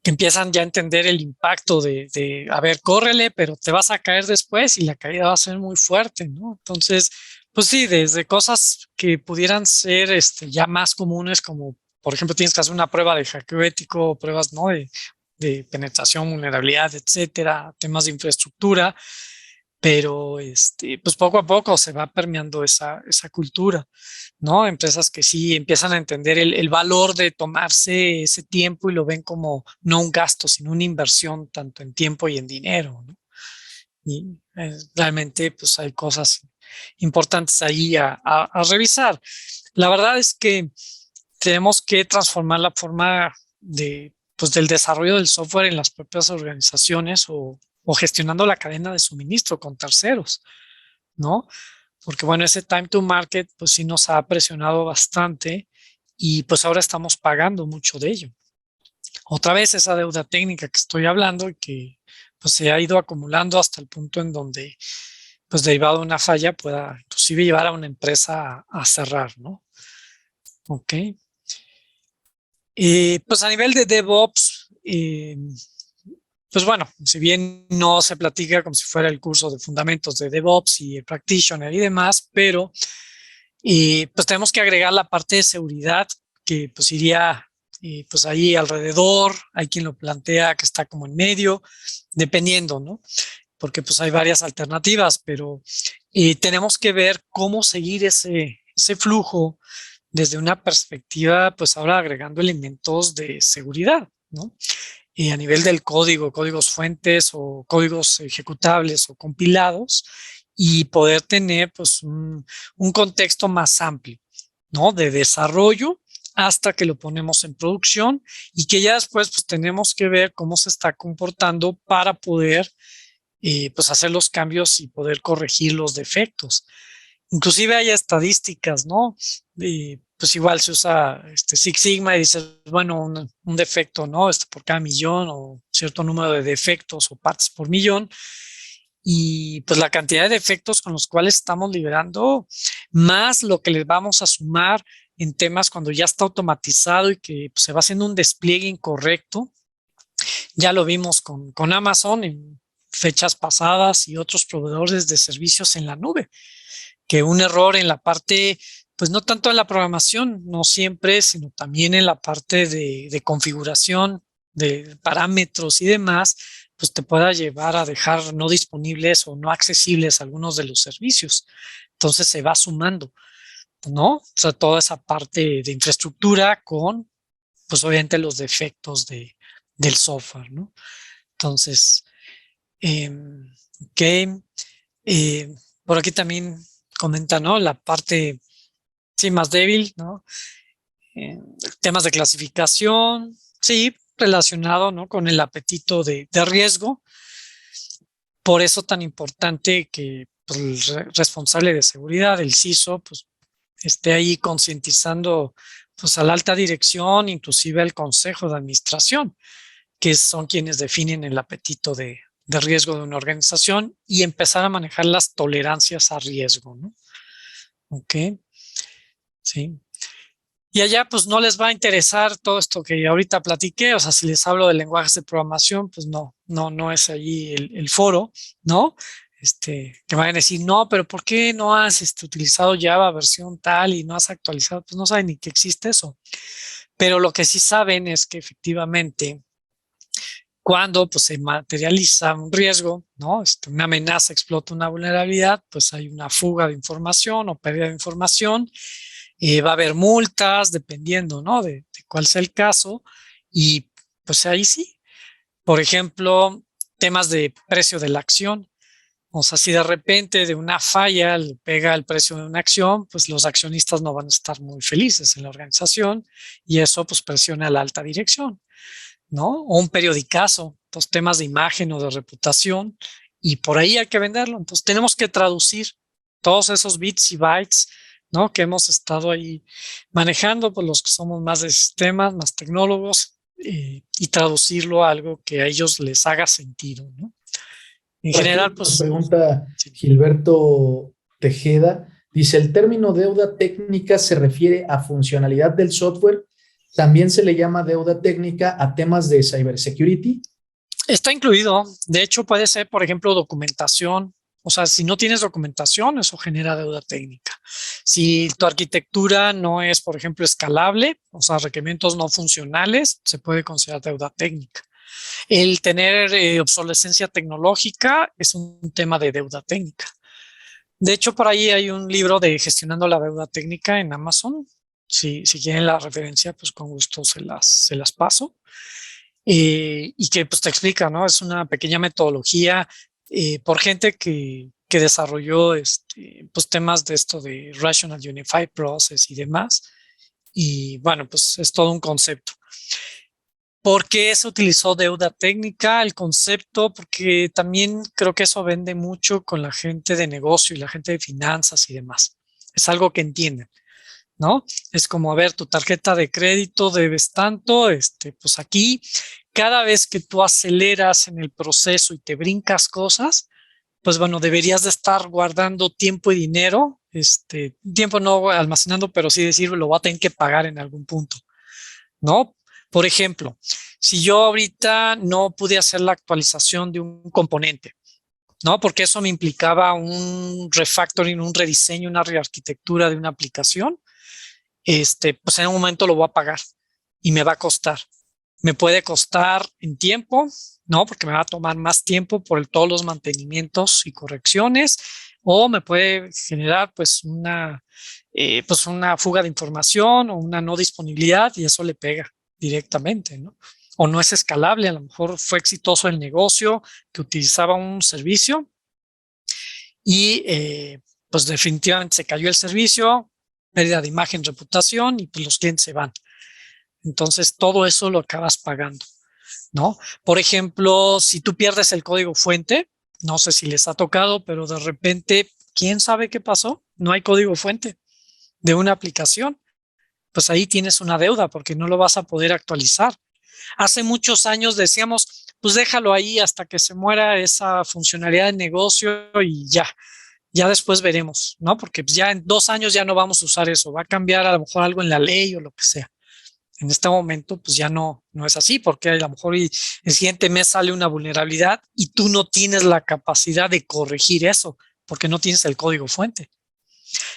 Que empiezan ya a entender el impacto a ver, córrele, pero te vas a caer después y la caída va a ser muy fuerte, ¿no? Entonces, Pues sí, desde cosas que pudieran ser ya más comunes, como por ejemplo tienes que hacer una prueba de hackeo ético, pruebas, ¿no? de penetración, vulnerabilidad, etcétera, temas de infraestructura, pero pues poco a poco se va permeando esa cultura, ¿no? Empresas que sí empiezan a entender el valor de tomarse ese tiempo y lo ven como no un gasto, sino una inversión tanto en tiempo y en dinero, ¿no? Y realmente pues hay cosas importantes ahí a revisar. La verdad es que tenemos que transformar la forma pues, del desarrollo del software en las propias organizaciones o gestionando la cadena de suministro con terceros, ¿no? Porque bueno, ese time to market pues sí nos ha presionado bastante y pues ahora estamos pagando mucho de ello. Otra vez esa deuda técnica que estoy hablando y que pues se ha ido acumulando hasta el punto en donde pues derivado de una falla pueda inclusive llevar a una empresa a cerrar, ¿no? Ok. Pues a nivel de DevOps, pues bueno, si bien no se platica como si fuera el curso de fundamentos de DevOps y el practitioner y demás, pero pues tenemos que agregar la parte de seguridad que pues iría pues ahí alrededor, hay quien lo plantea que está como en medio, dependiendo, ¿no? Porque pues hay varias alternativas, pero tenemos que ver cómo seguir ese flujo desde una perspectiva, pues ahora agregando elementos de seguridad, ¿no? Y a nivel del código, códigos fuentes o códigos ejecutables o compilados y poder tener pues un contexto más amplio, ¿no? De desarrollo hasta que lo ponemos en producción y que ya después pues tenemos que ver cómo se está comportando para poder pues hacer los cambios y poder corregir los defectos. Inclusive hay estadísticas, ¿no? Pues igual se usa Six Sigma y dices, bueno, un defecto, ¿no? Por cada millón o cierto número de defectos o partes por millón. Y pues la cantidad de defectos con los cuales estamos liberando, más lo que les vamos a sumar en temas cuando ya está automatizado y que pues, se va haciendo un despliegue incorrecto. Ya lo vimos con Amazon en fechas pasadas y otros proveedores de servicios en la nube, que un error en la parte, pues no tanto en la programación, no siempre, sino también en la parte de configuración, de parámetros y demás, pues te pueda llevar a dejar no disponibles o no accesibles algunos de los servicios. Entonces se va sumando, ¿no? O sea, toda esa parte de infraestructura con, pues obviamente los defectos del software, ¿no? Entonces, eh, ok. Eh, por aquí también comenta, ¿no? La parte, sí, más débil, ¿no? Eh, Temas de clasificación, sí, relacionado, ¿no? Con el apetito de riesgo. Por eso tan importante que pues, el responsable de seguridad, el CISO, pues esté ahí concientizando pues a la alta dirección, inclusive al consejo de administración, que son quienes definen el apetito de riesgo de una organización y empezar a manejar las tolerancias a riesgo, ¿no? Ok, sí. Y allá pues no les va a interesar todo esto que ahorita platiqué, o sea, si les hablo de lenguajes de programación, pues no es allí el foro, ¿no? Que vayan a decir, no, pero ¿por qué no has utilizado Java versión tal y no has actualizado? Pues no saben ni que existe eso. Pero lo que sí saben es que efectivamente cuando pues, se materializa un riesgo, ¿no? Una amenaza, explota una vulnerabilidad, pues hay una fuga de información o pérdida de información. Va a haber multas dependiendo, ¿no? De cuál sea el caso. Y pues ahí sí, por ejemplo, temas de precio de la acción. O sea, si de repente de una falla le pega el precio de una acción, pues los accionistas no van a estar muy felices en la organización y eso pues presiona a la alta dirección, ¿no? O un periodicazo, entonces temas de imagen o de reputación, y por ahí hay que venderlo. Entonces tenemos que traducir todos esos bits y bytes, ¿no? Que hemos estado ahí manejando, pues los que somos más de sistemas, más tecnólogos, y traducirlo a algo que a ellos les haga sentido, ¿no? En
Por aquí
general,
nos
pues,
pregunta
sí.
Gilberto Tejeda, dice, ¿el término deuda técnica se refiere a funcionalidad del software? ¿También se le llama deuda técnica a temas de cybersecurity?
Está incluido. De hecho, puede ser, por ejemplo, documentación O sea, si no tienes documentación, eso genera deuda técnica. Si tu arquitectura no es, por ejemplo, escalable, o sea, requerimientos no funcionales, se puede considerar deuda técnica. El tener obsolescencia tecnológica es un tema de deuda técnica. De hecho, por ahí hay un libro de gestionando la deuda técnica en Amazon. Si quieren la referencia, pues con gusto se las paso. Y que pues te explica, ¿no? Es una pequeña metodología por gente que desarrolló pues temas de esto de Rational Unified Process y demás. Y bueno, pues es todo un concepto. ¿Por qué se utilizó deuda técnica? El concepto, porque también creo que eso vende mucho con la gente de negocio y la gente de finanzas y demás. Es algo que entienden, ¿no? Es como, a ver, tu tarjeta de crédito debes tanto, pues aquí, cada vez que tú aceleras en el proceso y te brincas cosas, pues bueno, deberías de estar guardando tiempo y dinero, tiempo no almacenando, pero sí decir, lo va a tener que pagar en algún punto, ¿no? Por ejemplo, si yo ahorita no pude hacer la actualización de un componente, ¿no? Porque eso me implicaba un refactoring, un rediseño, una rearquitectura de una aplicación, pues en un momento lo voy a pagar y me va a costar. Me puede costar en tiempo, ¿no? Porque me va a tomar más tiempo por todos los mantenimientos y correcciones, o me puede generar pues una fuga de información o una no disponibilidad y eso le pega directamente, ¿no? O no es escalable, a lo mejor fue exitoso el negocio que utilizaba un servicio y pues definitivamente se cayó el servicio, pérdida de imagen, reputación y pues los clientes se van. Entonces todo eso lo acabas pagando, ¿no? Por ejemplo, si tú pierdes el código fuente, no sé si les ha tocado, pero de repente, ¿quién sabe qué pasó? No hay código fuente de una aplicación. Pues ahí tienes una deuda porque no lo vas a poder actualizar. Hace muchos años decíamos, pues déjalo ahí hasta que se muera esa funcionalidad de negocio y ya después veremos, ¿no? Porque pues ya en 2 años ya no vamos a usar eso, va a cambiar a lo mejor algo en la ley o lo que sea. En este momento, pues ya no es así, porque a lo mejor el siguiente mes sale una vulnerabilidad y tú no tienes la capacidad de corregir eso, porque no tienes el código fuente.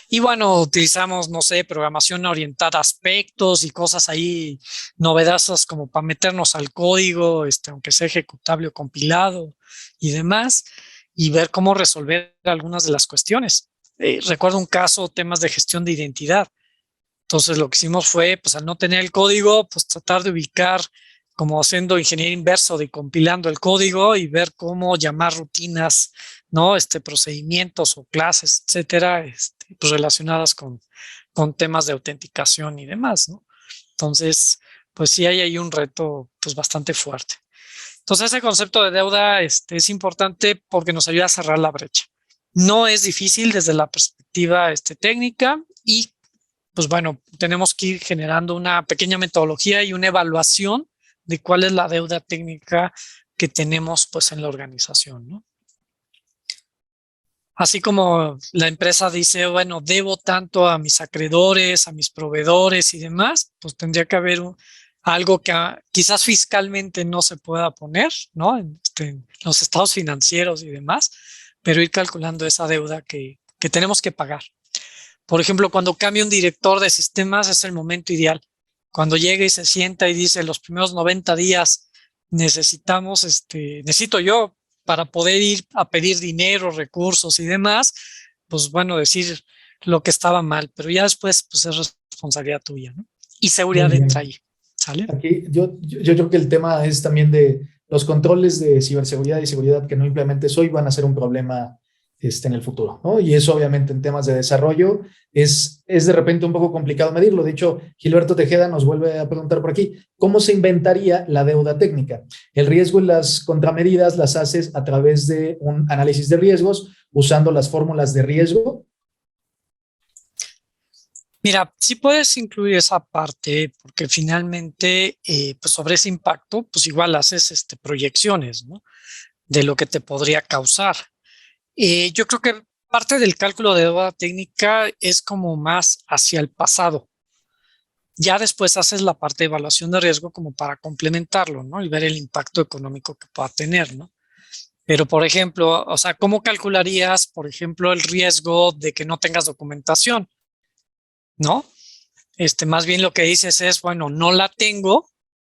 Y bueno, utilizamos, no sé, programación orientada a aspectos y cosas ahí novedosas como para meternos al código, aunque sea ejecutable o compilado y demás, y ver cómo resolver algunas de las cuestiones. Recuerdo un caso, temas de gestión de identidad. Entonces lo que hicimos fue, pues al no tener el código, pues tratar de ubicar como haciendo ingeniería inverso de compilando el código y ver cómo llamar rutinas, ¿no? Procedimientos o clases, etcétera, pues relacionadas con temas de autenticación y demás, ¿no? Entonces, pues sí hay ahí un reto, pues bastante fuerte. Entonces, ese concepto de deuda, es importante porque nos ayuda a cerrar la brecha. No es difícil desde la perspectiva, técnica y pues bueno, tenemos que ir generando una pequeña metodología y una evaluación de cuál es la deuda técnica que tenemos pues en la organización, ¿no? Así como la empresa dice, bueno, debo tanto a mis acreedores, a mis proveedores y demás, pues tendría que haber algo que quizás fiscalmente no se pueda poner, ¿no? En los estados financieros y demás, pero ir calculando esa deuda que tenemos que pagar. Por ejemplo, cuando cambia un director de sistemas es el momento ideal. Cuando llega y se sienta y dice los primeros 90 días necesito yo para poder ir a pedir dinero, recursos y demás, pues bueno, decir lo que estaba mal, pero ya después pues es responsabilidad tuya, ¿no? Y
Muy
seguridad entra
bien.
ahí, ¿sale?
Aquí yo creo que el tema es también de los controles de ciberseguridad y seguridad que no implementes hoy van a ser un problema en el futuro, ¿no? Y eso obviamente en temas de desarrollo es de repente un poco complicado medirlo. De hecho, Gilberto Tejeda nos vuelve a preguntar por aquí, ¿cómo se inventaría la deuda técnica? El riesgo y las contramedidas las haces a través de un análisis de riesgos usando las fórmulas de riesgo.
Mira, sí puedes incluir esa parte porque finalmente, pues sobre ese impacto, pues igual haces proyecciones, ¿no? De lo que te podría causar. Yo creo que parte del cálculo de deuda técnica es como más hacia el pasado. Ya después haces la parte de evaluación de riesgo como para complementarlo, ¿no? Y ver el impacto económico que pueda tener, ¿no? Pero, por ejemplo, o sea, ¿cómo calcularías, por ejemplo, el riesgo de que no tengas documentación? ¿No? Más bien lo que dices es, bueno, no la tengo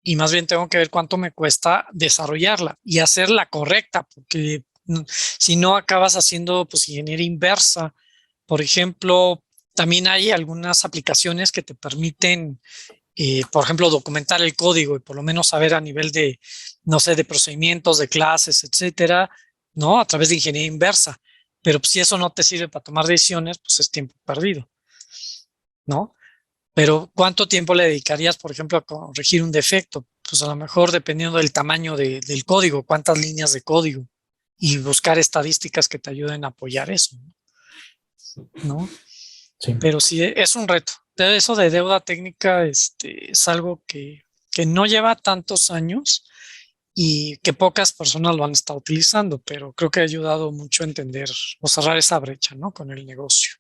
y más bien tengo que ver cuánto me cuesta desarrollarla y hacerla correcta, porque si no acabas haciendo pues ingeniería inversa. Por ejemplo, también hay algunas aplicaciones que te permiten, por ejemplo, documentar el código y por lo menos saber a nivel de, no sé, de procedimientos, de clases, etcétera, ¿no? A través de ingeniería inversa. Pero pues, si eso no te sirve para tomar decisiones, pues es tiempo perdido, ¿no? Pero ¿cuánto tiempo le dedicarías, por ejemplo, a corregir un defecto? Pues a lo mejor dependiendo del tamaño del código, cuántas líneas de código y buscar estadísticas que te ayuden a apoyar eso, ¿no?
Sí.
Pero sí es un reto. Eso de deuda técnica, es algo que no lleva tantos años y que pocas personas lo han estado utilizando, pero creo que ha ayudado mucho a entender o cerrar esa brecha, ¿no? Con el negocio.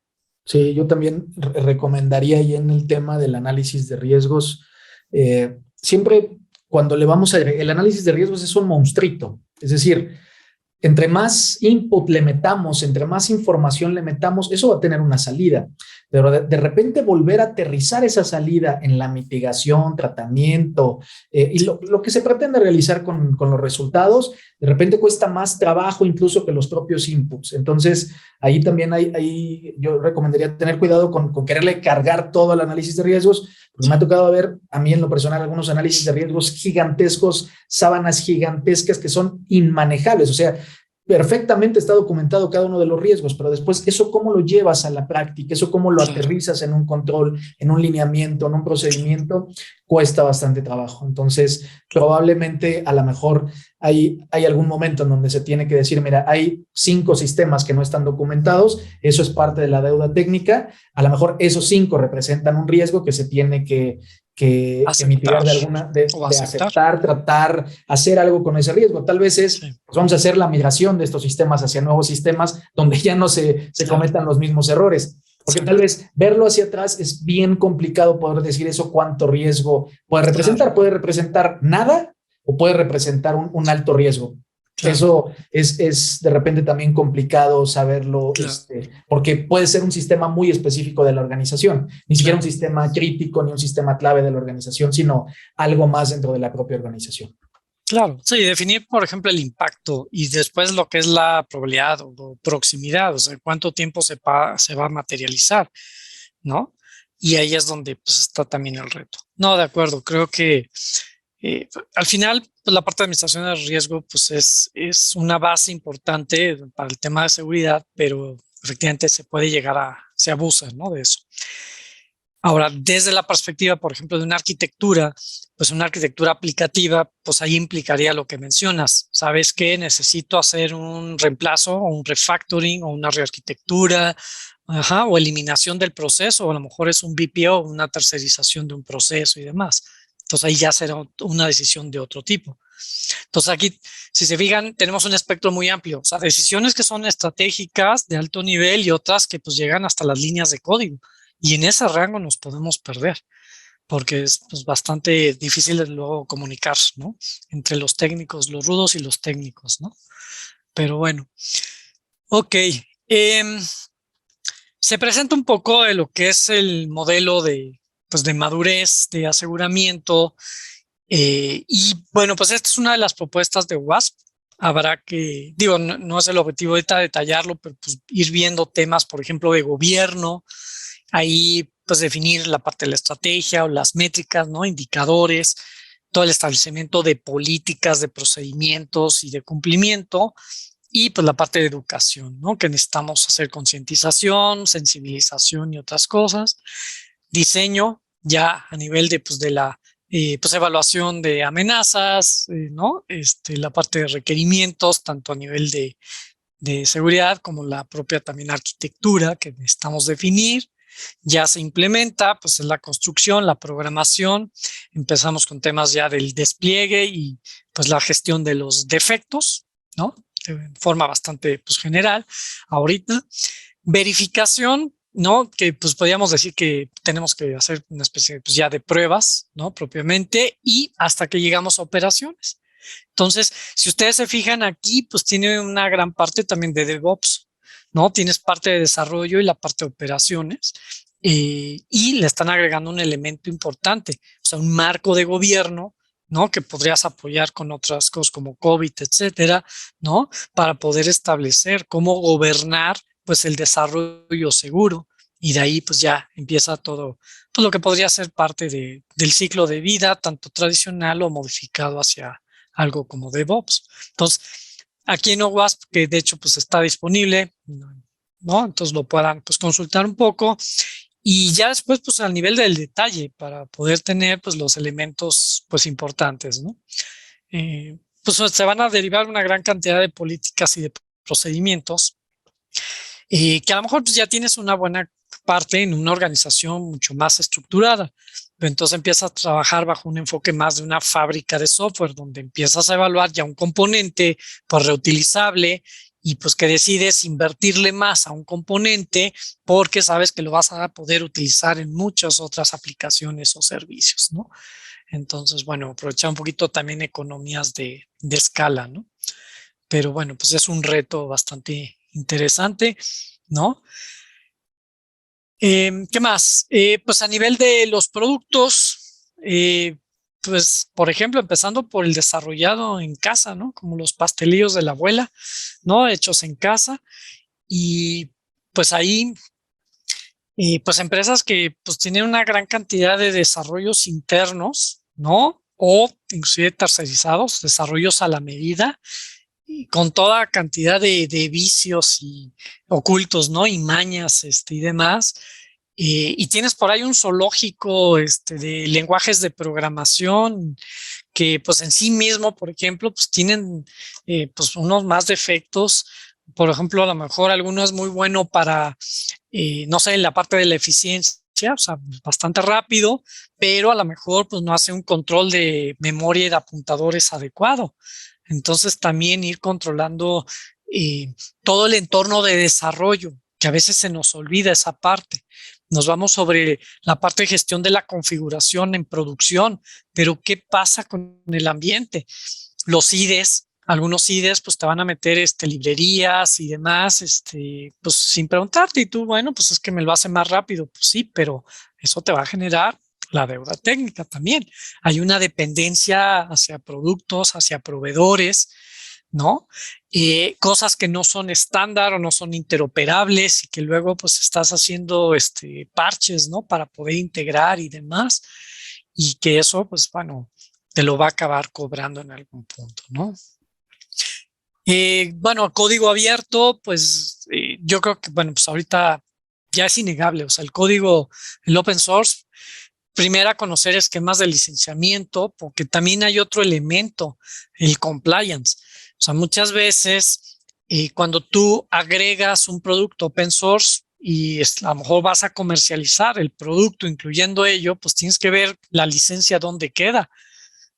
Sí, yo también recomendaría ahí en el tema del análisis de riesgos, siempre cuando le vamos a... El análisis de riesgos es un monstruito, es decir, entre más input le metamos, entre más información le metamos, eso va a tener una salida. Pero de repente volver a aterrizar esa salida en la mitigación, tratamiento y lo que se pretende realizar con los resultados, de repente cuesta más trabajo incluso que los propios inputs. Entonces, ahí también yo recomendaría tener cuidado con quererle cargar todo al análisis de riesgos, porque me ha tocado ver a mí en lo personal algunos análisis de riesgos gigantescos, sábanas gigantescas que son inmanejables. O sea, perfectamente está documentado cada uno de los riesgos, pero después eso cómo lo llevas a la práctica, eso cómo lo
Claro,
aterrizas en un control, en un lineamiento, en un procedimiento, cuesta bastante trabajo. Entonces, probablemente a lo mejor hay algún momento en donde se tiene que decir, mira, hay 5 sistemas que no están documentados, eso es parte de la deuda técnica, a lo mejor esos 5 representan un riesgo que se tiene que
aceptar
mitigar de alguna,
o
de
aceptar.
aceptar, tratar, hacer algo con ese riesgo. Tal vez es,
Sí,
pues vamos a hacer la migración de estos sistemas hacia nuevos sistemas donde ya no se
claro,
cometan los mismos errores. Porque tal
exacto,
vez verlo hacia atrás es bien complicado poder decir eso, cuánto riesgo
claro,
puede representar nada o puede representar un alto riesgo.
claro,
Eso es de repente también complicado saberlo,
claro,
porque puede ser un sistema muy específico de la organización, ni siquiera un
claro.
sistema crítico ni un sistema clave de la organización, sino algo más dentro de la propia organización.
Claro, sí, definir, por ejemplo, el impacto y después lo que es la probabilidad o proximidad, o sea, cuánto tiempo se va a materializar, ¿no? Y ahí es donde pues está también el reto. No, de acuerdo, creo que al final pues, la parte de administración de riesgo pues es una base importante para el tema de seguridad, pero efectivamente se abusa, ¿no? De eso. Ahora, desde la perspectiva, por ejemplo, de una arquitectura, pues una arquitectura aplicativa, pues ahí implicaría lo que mencionas. ¿Sabes qué? Necesito hacer un reemplazo o un refactoring o una rearquitectura, ajá, o eliminación del proceso, o a lo mejor es un BPO, una tercerización de un proceso y demás. Entonces ahí ya será una decisión de otro tipo. Entonces aquí, si se fijan, tenemos un espectro muy amplio, o sea, decisiones que son estratégicas de alto nivel y otras que pues llegan hasta las líneas de código. Y en ese rango nos podemos perder porque es pues, bastante difícil de luego comunicar, ¿no? Entre los técnicos, los rudos y los técnicos, ¿no? Pero bueno, ok. Se presenta un poco de lo que es el modelo pues, de madurez, de aseguramiento. Y bueno, pues esta es una de las propuestas de WASP. Habrá que, digo, no es el objetivo ahorita detallarlo, pero pues ir viendo temas, por ejemplo, de gobierno, ahí pues definir la parte de la estrategia o las métricas, ¿no? Indicadores, todo el establecimiento de políticas, de procedimientos y de cumplimiento y pues la parte de educación, ¿no? Que necesitamos hacer concientización, sensibilización y otras cosas. Diseño ya a nivel de pues de la pues evaluación de amenazas, ¿no? La parte de requerimientos, tanto a nivel de seguridad como la propia también arquitectura que necesitamos definir. Ya se implementa, pues es la construcción, la programación. Empezamos con temas ya del despliegue y pues la gestión de los defectos, ¿no? De forma bastante pues, general. Ahorita, verificación, ¿no? Que pues podríamos decir que tenemos que hacer una especie pues, ya de pruebas, ¿no? Propiamente y hasta que llegamos a operaciones. Entonces, si ustedes se fijan aquí, pues tiene una gran parte también de DevOps, ¿no? Tienes parte de desarrollo y la parte de operaciones. Y le están agregando un elemento importante, o sea, un marco de gobierno, ¿no? Que podrías apoyar con otras cosas como COVID, etcétera, ¿no? Para poder establecer cómo gobernar, pues, el desarrollo seguro. Y de ahí, pues, ya empieza todo, pues, lo que podría ser parte del ciclo de vida, tanto tradicional o modificado hacia algo como DevOps. Entonces, aquí en OWASP, que de hecho, pues, está disponible, ¿no? Entonces lo puedan, pues, consultar un poco. Y ya después, pues al nivel del detalle, para poder tener pues los elementos pues importantes, ¿no? Pues se van a derivar una gran cantidad de políticas y de procedimientos que a lo mejor pues, ya tienes una buena parte en una organización mucho más estructurada. Pero entonces empiezas a trabajar bajo un enfoque más de una fábrica de software, donde empiezas a evaluar ya un componente pues reutilizable y pues que decides invertirle más a un componente porque sabes que lo vas a poder utilizar en muchas otras aplicaciones o servicios, ¿no? Entonces, bueno, aprovechar un poquito también economías de escala, ¿no? Pero bueno, pues es un reto bastante interesante, ¿no? ¿Qué más? Pues a nivel de los productos, pues por ejemplo, empezando por el desarrollado en casa, ¿no? Como los pastelillos de la abuela, ¿no? Hechos en casa. Y pues ahí, pues empresas que pues tienen una gran cantidad de desarrollos internos, ¿no? O inclusive tercerizados, desarrollos a la medida, y con toda cantidad de vicios y ocultos, ¿no? Y mañas, y demás. Y tienes por ahí un zoológico, de lenguajes de programación que, pues, en sí mismo, por ejemplo, pues tienen, pues, unos más defectos. Por ejemplo, a lo mejor alguno es muy bueno para, no sé, en la parte de la eficiencia, o sea, bastante rápido, pero a lo mejor, pues, no hace un control de memoria y de apuntadores adecuado. Entonces también ir controlando todo el entorno de desarrollo, que a veces se nos olvida esa parte. Nos vamos sobre la parte de gestión de la configuración en producción, pero ¿qué pasa con el ambiente? Los IDEs, algunos IDEs pues te van a meter librerías y demás, pues sin preguntarte, y tú, bueno, pues es que me lo hace más rápido. Pues sí, pero eso te va a generar la deuda técnica también. Hay una dependencia hacia productos, hacia proveedores, ¿no? Cosas que no son estándar o no son interoperables y que luego pues estás haciendo parches, ¿no? Para poder integrar y demás. Y que eso, pues bueno, te lo va a acabar cobrando en algún punto, ¿no? Bueno, código abierto, pues yo creo que, bueno, pues ahorita ya es innegable, o sea, el código, el open source, primero a conocer esquemas de licenciamiento, porque también hay otro elemento, el compliance. O sea, muchas veces cuando tú agregas un producto open source y a lo mejor vas a comercializar el producto, incluyendo ello, pues tienes que ver la licencia dónde queda,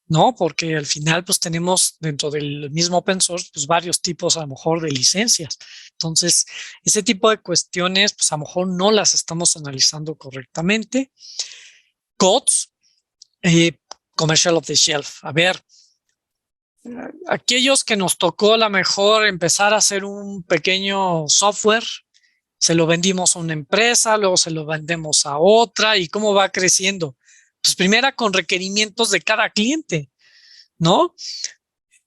¿no? Porque al final, pues tenemos dentro del mismo open source, pues varios tipos a lo mejor de licencias. Entonces, ese tipo de cuestiones, pues a lo mejor no las estamos analizando correctamente. COTS, Commercial of the Shelf. A ver, aquellos que nos tocó a lo mejor empezar a hacer un pequeño software, se lo vendimos a una empresa, luego se lo vendemos a otra, y cómo va creciendo. Pues primero con requerimientos de cada cliente, ¿no?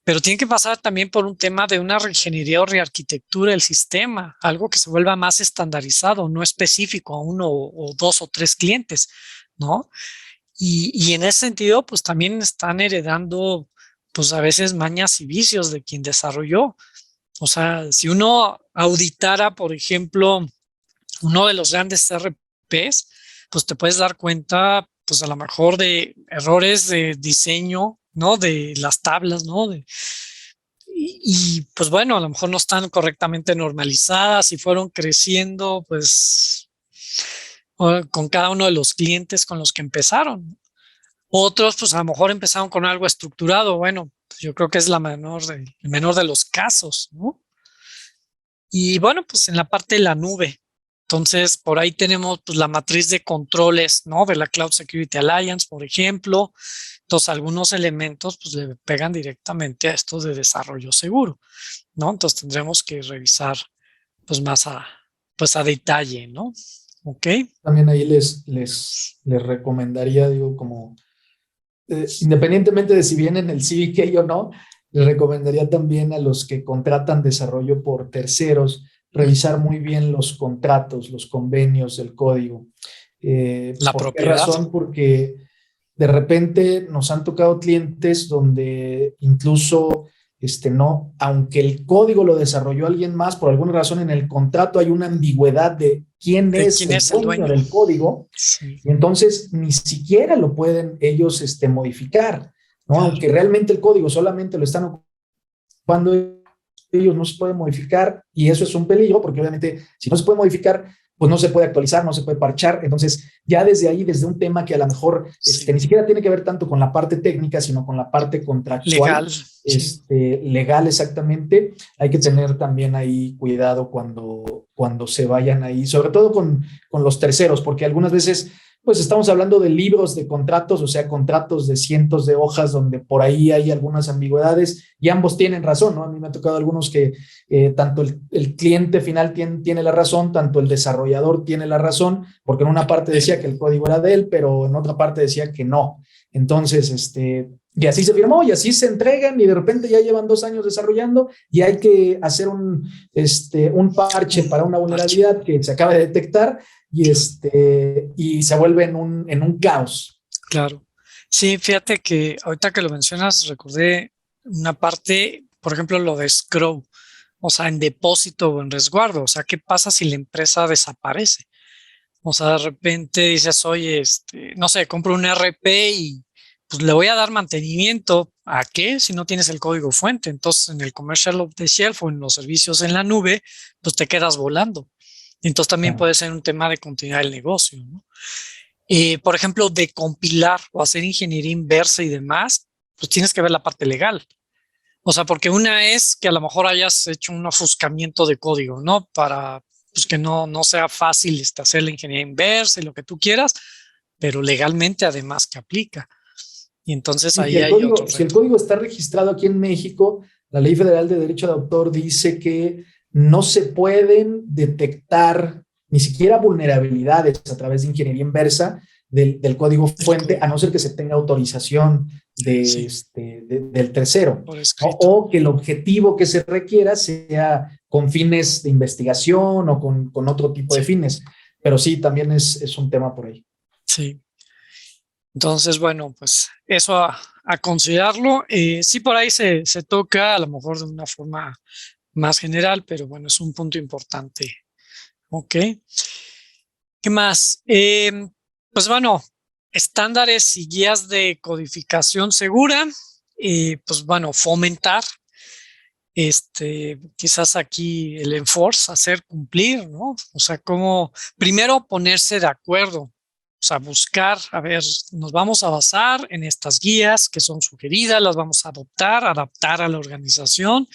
Pero tiene que pasar también por un tema de una reingeniería o rearquitectura del sistema, algo que se vuelva más estandarizado, no específico a uno o dos o tres clientes, ¿no? Y en ese sentido, pues también están heredando, pues a veces mañas y vicios de quien desarrolló. O sea, si uno auditara, por ejemplo, uno de los grandes RPs, pues te puedes dar cuenta, pues a lo mejor de errores de diseño, ¿no? De las tablas, ¿no? Pues bueno, a lo mejor no están correctamente normalizadas y fueron creciendo, pues con cada uno de los clientes con los que empezaron. Otros, pues a lo mejor empezaron con algo estructurado. Bueno, pues yo creo que es el menor de los casos, ¿no? Y bueno, pues en la parte de la nube. Entonces, por ahí tenemos pues, la matriz de controles, ¿no? De la Cloud Security Alliance, por ejemplo. Entonces, algunos elementos pues, le pegan directamente a estos de desarrollo seguro, ¿no? Entonces, tendremos que revisar pues, más a detalle, ¿no? ¿Ok?
También ahí les recomendaría, digo, como independientemente de si vienen el CVK o no, les recomendaría también a los que contratan desarrollo por terceros revisar muy bien los contratos, los convenios, el código.
La
¿Por qué
propiedad
razón? Porque de repente nos han tocado clientes donde incluso no, aunque el código lo desarrolló alguien más, por alguna razón en el contrato hay una ambigüedad de quién
de
es
quién
el
es el
dueño
dueño.
del código
Sí,
y entonces ni siquiera lo pueden ellos modificar, ¿no?
claro,
Aunque realmente el código solamente lo están ocupando ellos, no se puede modificar y eso es un peligro porque obviamente si no se puede modificar, pues no se puede actualizar, no se puede parchar. Entonces, ya desde ahí, desde un tema que a lo mejor
sí.
ni siquiera tiene que ver tanto con la parte técnica, sino con la parte contractual,
Legal, sí.
legal exactamente, hay que tener también ahí cuidado cuando se vayan ahí, sobre todo con los terceros, porque algunas veces pues estamos hablando de libros de contratos, o sea, contratos de cientos de hojas donde por ahí hay algunas ambigüedades y ambos tienen razón, ¿no? A mí me ha tocado algunos que tanto el cliente final tiene la razón, tanto el desarrollador tiene la razón, porque en una parte decía que el código era de él, pero en otra parte decía que no. Entonces, y así se firmó y así se entregan y de repente ya llevan 2 años desarrollando y hay que hacer un parche para una
Parche,
vulnerabilidad que se acaba de detectar y se vuelve en un caos.
claro. Sí, fíjate que ahorita que lo mencionas, recordé una parte, por ejemplo, lo de escrow, o sea, en depósito o en resguardo. O sea, ¿qué pasa si la empresa desaparece? O sea, de repente dices, oye, no sé, compro un RP y pues le voy a dar mantenimiento. ¿A qué? Si no tienes el código fuente. Entonces, en el commercial off the shelf o en los servicios en la nube, pues te quedas volando. Entonces, también
Claro.
puede ser un tema de continuidad del negocio, ¿no? Por ejemplo, de compilar o hacer ingeniería inversa y demás, pues tienes que ver la parte legal. O sea, porque una es que a lo mejor hayas hecho un ofuscamiento de código, ¿no? Para pues, que no sea fácil hacer la ingeniería inversa y lo que tú quieras, pero legalmente además que aplica. Y entonces
Y si
ahí
el
hay otro
código, si el
reto.
código está registrado aquí en México, la Ley Federal de Derecho de Autor dice que no se pueden detectar ni siquiera vulnerabilidades a través de ingeniería inversa del código
Del
fuente, a
código.
no ser que se tenga autorización
Sí,
del tercero,
por
¿no?
escrito.
O que el objetivo que se requiera sea con fines de investigación o con otro tipo de
Sí,
fines. Pero sí, también es un tema por ahí.
sí. Entonces, bueno, pues eso a considerarlo. Sí, por ahí se toca, a lo mejor de una forma más general, pero bueno, es un punto importante. Ok. ¿Qué más? Pues bueno, estándares y guías de codificación segura. Pues bueno, fomentar, quizás aquí el enforce, hacer cumplir, ¿no? O sea, como primero ponerse de acuerdo, o sea, buscar, a ver, nos vamos a basar en estas guías que son sugeridas, las vamos a adaptar a la organización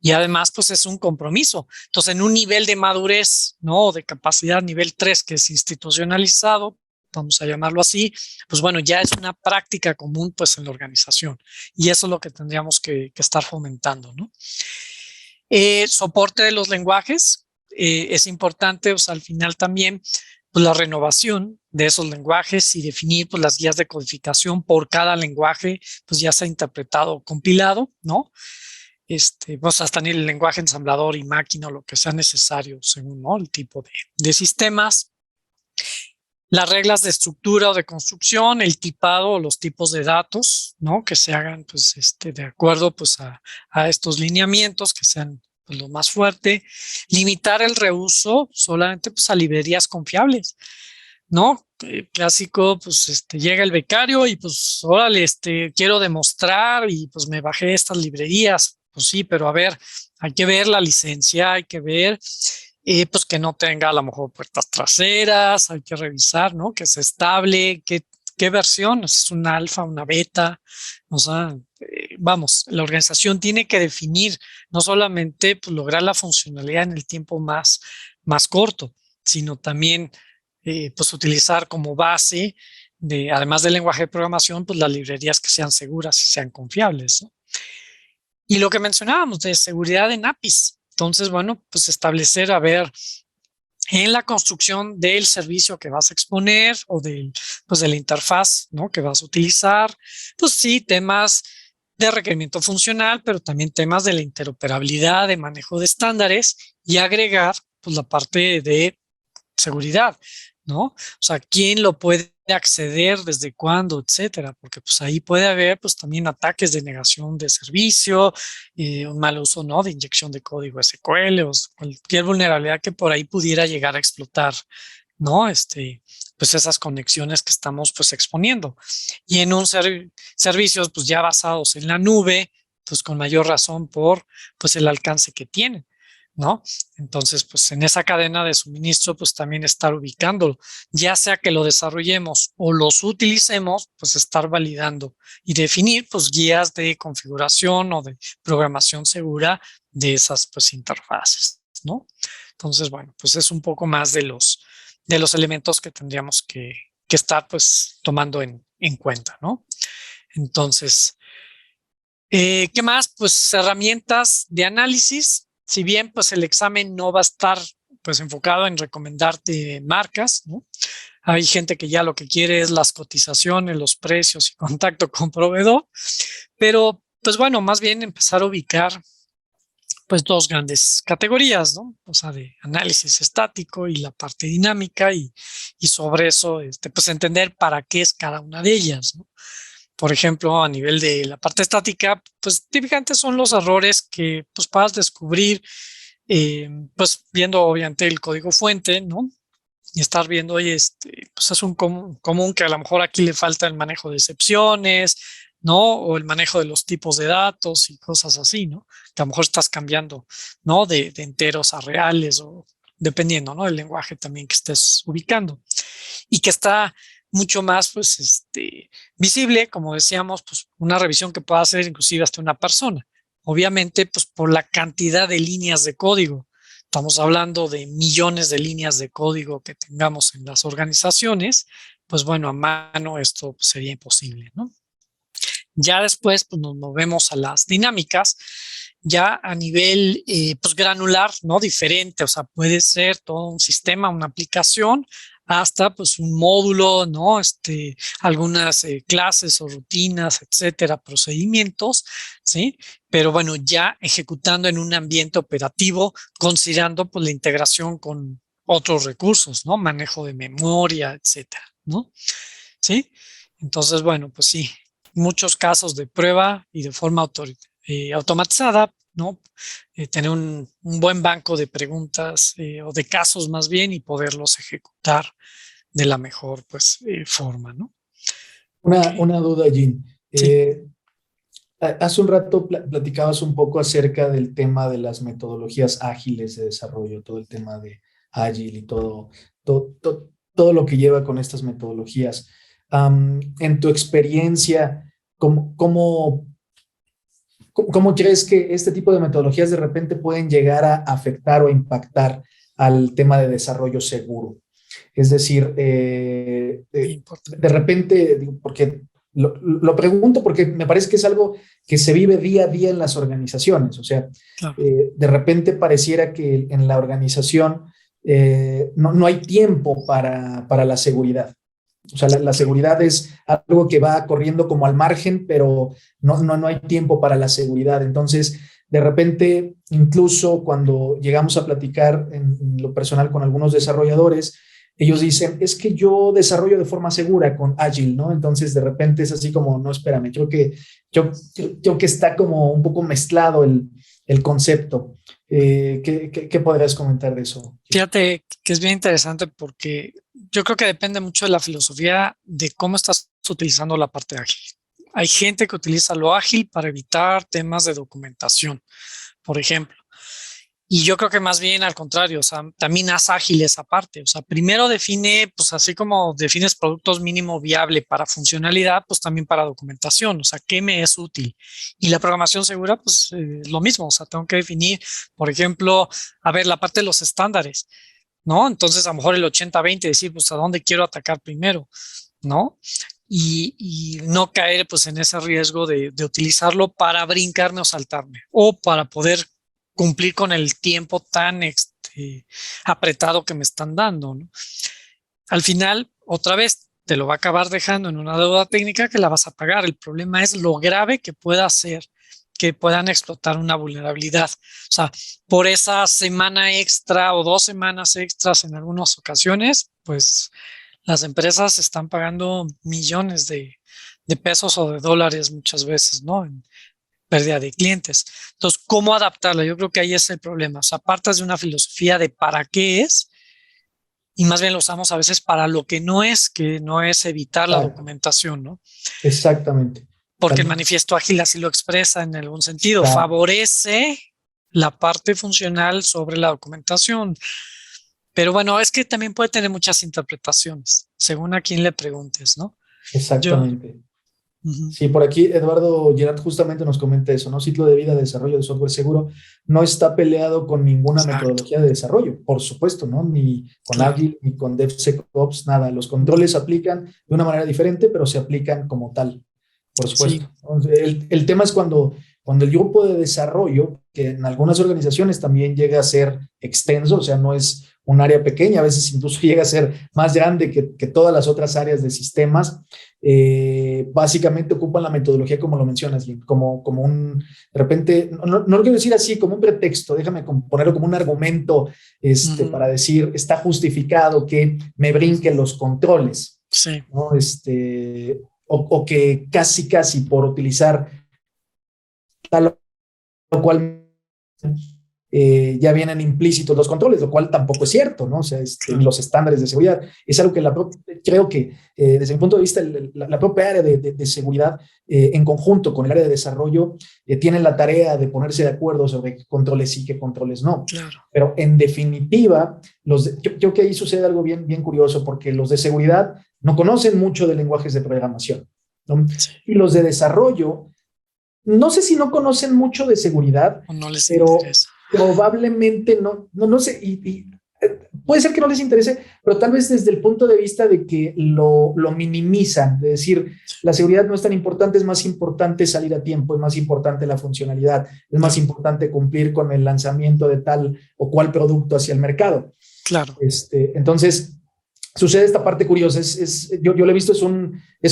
y además, pues es un compromiso. Entonces, en un nivel de madurez, ¿no? De capacidad nivel 3 que es institucionalizado, vamos a llamarlo así, pues bueno, ya es una práctica común pues en la organización y eso es lo que tendríamos que estar fomentando, ¿no? Soporte de los lenguajes es importante, o sea, al final también pues, la renovación de esos lenguajes y definir pues, las guías de codificación por cada lenguaje, pues ya sea interpretado o compilado, ¿no? Pues hasta en el lenguaje ensamblador y máquina, lo que sea necesario según ¿no? el tipo de sistemas. Las reglas de estructura o de construcción, el tipado o los tipos de datos, ¿no? Que se hagan, pues, de acuerdo, pues, a estos lineamientos, que sean pues, lo más fuerte. Limitar el reuso solamente, pues, a librerías confiables, ¿no? Clásico, pues, llega el becario y, pues, órale, quiero demostrar y, pues, me bajé estas librerías. Pues sí, pero a ver, hay que ver la licencia, hay que ver pues que no tenga a lo mejor puertas traseras, hay que revisar, ¿no? Que sea estable, qué versión, es una alfa, una beta, o sea, vamos, la organización tiene que definir, no solamente pues, lograr la funcionalidad en el tiempo más corto, sino también pues utilizar como base además del lenguaje de programación, pues las librerías que sean seguras y sean confiables, ¿no? Y lo que mencionábamos de seguridad en APIs. Entonces, bueno, pues establecer, a ver, en la construcción del servicio que vas a exponer o pues de la interfaz, ¿no?, que vas a utilizar, pues sí, temas de requerimiento funcional, pero también temas de la interoperabilidad, de manejo de estándares y agregar pues la parte de seguridad, ¿no? O sea, ¿quién lo puede acceder, desde cuándo, etcétera? Porque pues ahí puede haber pues también ataques de negación de servicio, un mal uso, ¿no?, de inyección de código SQL o cualquier vulnerabilidad que por ahí pudiera llegar a explotar, ¿no? Pues esas conexiones que estamos pues exponiendo. Y en un servicios pues ya basados en la nube, pues con mayor razón por pues el alcance que tienen, ¿no? Entonces, pues en esa cadena de suministro, pues también estar ubicándolo, ya sea que lo desarrollemos o los utilicemos, pues estar validando y definir pues guías de configuración o de programación segura de esas pues interfaces, ¿no? Entonces, bueno, pues es un poco más de los elementos que tendríamos que estar pues tomando en cuenta, ¿no? Entonces, ¿qué más? Pues herramientas de análisis. Si bien pues el examen no va a estar pues enfocado en recomendarte marcas, ¿no? Hay gente que ya lo que quiere es las cotizaciones, los precios y contacto con proveedor, pero pues bueno, más bien empezar a ubicar pues dos grandes categorías, ¿no? O sea, de análisis estático y la parte dinámica y sobre eso, pues entender para qué es cada una de ellas, ¿no? Por ejemplo, a nivel de la parte estática, pues típicamente son los errores que pues puedas descubrir, pues viendo obviamente el código fuente, ¿no? Y estar viendo, oye, pues es un común que a lo mejor aquí le falta el manejo de excepciones, ¿no? O el manejo de los tipos de datos y cosas así, ¿no? Que a lo mejor estás cambiando, ¿no? De enteros a reales o dependiendo, ¿no?, del lenguaje también que estés ubicando. Y que está mucho más, pues, visible, como decíamos, pues una revisión que pueda hacer inclusive hasta una persona. Obviamente, pues por la cantidad de líneas de código. Estamos hablando de millones de líneas de código que tengamos en las organizaciones, pues bueno, a mano esto sería imposible, ¿no? Ya después pues nos movemos a las dinámicas, ya a nivel pues granular, ¿no? Diferente, o sea, puede ser todo un sistema, una aplicación, hasta pues un módulo, ¿no? Algunas clases o rutinas, etcétera, procedimientos, ¿sí? Pero bueno, ya ejecutando en un ambiente operativo, considerando pues la integración con otros recursos, ¿no? Manejo de memoria, etcétera, ¿no? ¿Sí? Entonces, bueno, pues sí, muchos casos de prueba y de forma automatizada, ¿no? Tener un buen banco de preguntas o de casos más bien y poderlos ejecutar de la mejor pues forma, ¿no? Okay.
Una duda, Jean.
Sí,
Hace un rato platicabas un poco acerca del tema de las metodologías ágiles de desarrollo, todo el tema de Agile y todo lo que lleva con estas metodologías. En tu experiencia, ¿cómo crees que este tipo de metodologías de repente pueden llegar a afectar o impactar al tema de desarrollo seguro? Es decir,
muy
de
importante.
repente, porque lo pregunto porque me parece que es algo que se vive día a día en las organizaciones. O sea,
Claro.
de repente pareciera que en la organización no hay tiempo para la seguridad. O sea, la seguridad es algo que va corriendo como al margen, pero no hay tiempo para la seguridad. Entonces, de repente, incluso cuando llegamos a platicar en lo personal con algunos desarrolladores, ellos dicen, es que yo desarrollo de forma segura con Agile, ¿no? Entonces, de repente es así como, no, espérame, creo que está como un poco mezclado el concepto. ¿Qué podrías comentar de eso?
Fíjate que es bien interesante porque yo creo que depende mucho de la filosofía de cómo estás utilizando la parte ágil. Hay gente que utiliza lo ágil para evitar temas de documentación, por ejemplo. Y yo creo que más bien al contrario, o sea, también haz ágil esa parte. O sea, primero define, pues así como defines productos mínimo viable para funcionalidad, pues también para documentación. O sea, ¿qué me es útil? Y la programación segura, pues lo mismo. O sea, tengo que definir, por ejemplo, a ver, la parte de los estándares. ¿no? Entonces, a lo mejor el 80-20, decir, pues, ¿a dónde quiero atacar primero? ¿No? Y no caer, pues, en ese riesgo de utilizarlo para brincarme o saltarme, o para poder cumplir con el tiempo tan apretado que me están dando, ¿no? Al final, otra vez, te lo va a acabar dejando en una deuda técnica que la vas a pagar. El problema es lo grave que pueda ser que puedan explotar una vulnerabilidad. O sea, por esa semana extra o 2 semanas extras en algunas ocasiones, pues las empresas están pagando millones de pesos o de dólares muchas veces, ¿no? En pérdida de clientes. Entonces, ¿cómo adaptarla? Yo creo que ahí es el problema. O sea, partas de una filosofía de para qué es y más bien lo usamos a veces para lo que no es, que no es evitar la
Exacto,
documentación, ¿no?
exactamente.
Porque el
Tal-
manifiesto ágil así lo expresa en algún sentido,
Exacto.
favorece la parte funcional sobre la documentación. Pero bueno, es que también puede tener muchas interpretaciones, según a quién le preguntes, ¿no? Yo,
Exactamente.
ujú,
Sí, por aquí Eduardo Gerard justamente nos comenta eso, ¿no? Ciclo de vida de desarrollo de software seguro no está peleado con ninguna
exacto,
metodología de desarrollo, por supuesto, ¿no? Ni con
claro.
Agile, ni con DevSecOps, nada. Los controles se aplican de una manera diferente, pero se aplican como tal, por
Sí,
supuesto. Entonces, el tema es cuando el grupo de desarrollo, que en algunas organizaciones también llega a ser extenso, o sea, no es un área pequeña, a veces incluso llega a ser más grande que todas las otras áreas de sistemas, básicamente ocupan la metodología como lo mencionas, Jim, como un, de repente, no lo quiero decir así, como un pretexto, déjame ponerlo como un argumento
ujú,
para decir, está justificado que me brinquen los controles,
sí,
¿no? O que casi por utilizar tal o cual ya vienen implícitos los controles, lo cual tampoco es cierto, ¿no? O sea,
claro,
los estándares de seguridad es algo que creo que desde mi punto de vista, la propia área de seguridad en conjunto con el área de desarrollo tienen la tarea de ponerse de acuerdo sobre qué controles sí, qué controles no.
claro.
Pero en definitiva, yo creo que ahí sucede algo bien curioso, porque los de seguridad no conocen mucho de lenguajes de programación, ¿no?
Sí,
Y los de desarrollo no sé si no conocen mucho de seguridad,
o no les
pero
interesa.
probablemente no sé, puede ser que no les interese, pero tal vez desde el punto de vista de que lo minimizan, de decir, la seguridad no es tan importante, es más importante salir a tiempo, es más importante la funcionalidad, es más
Claro,
importante cumplir con el lanzamiento de tal o cual producto hacia el mercado.
claro.
Entonces, sucede esta parte curiosa, yo lo he visto, es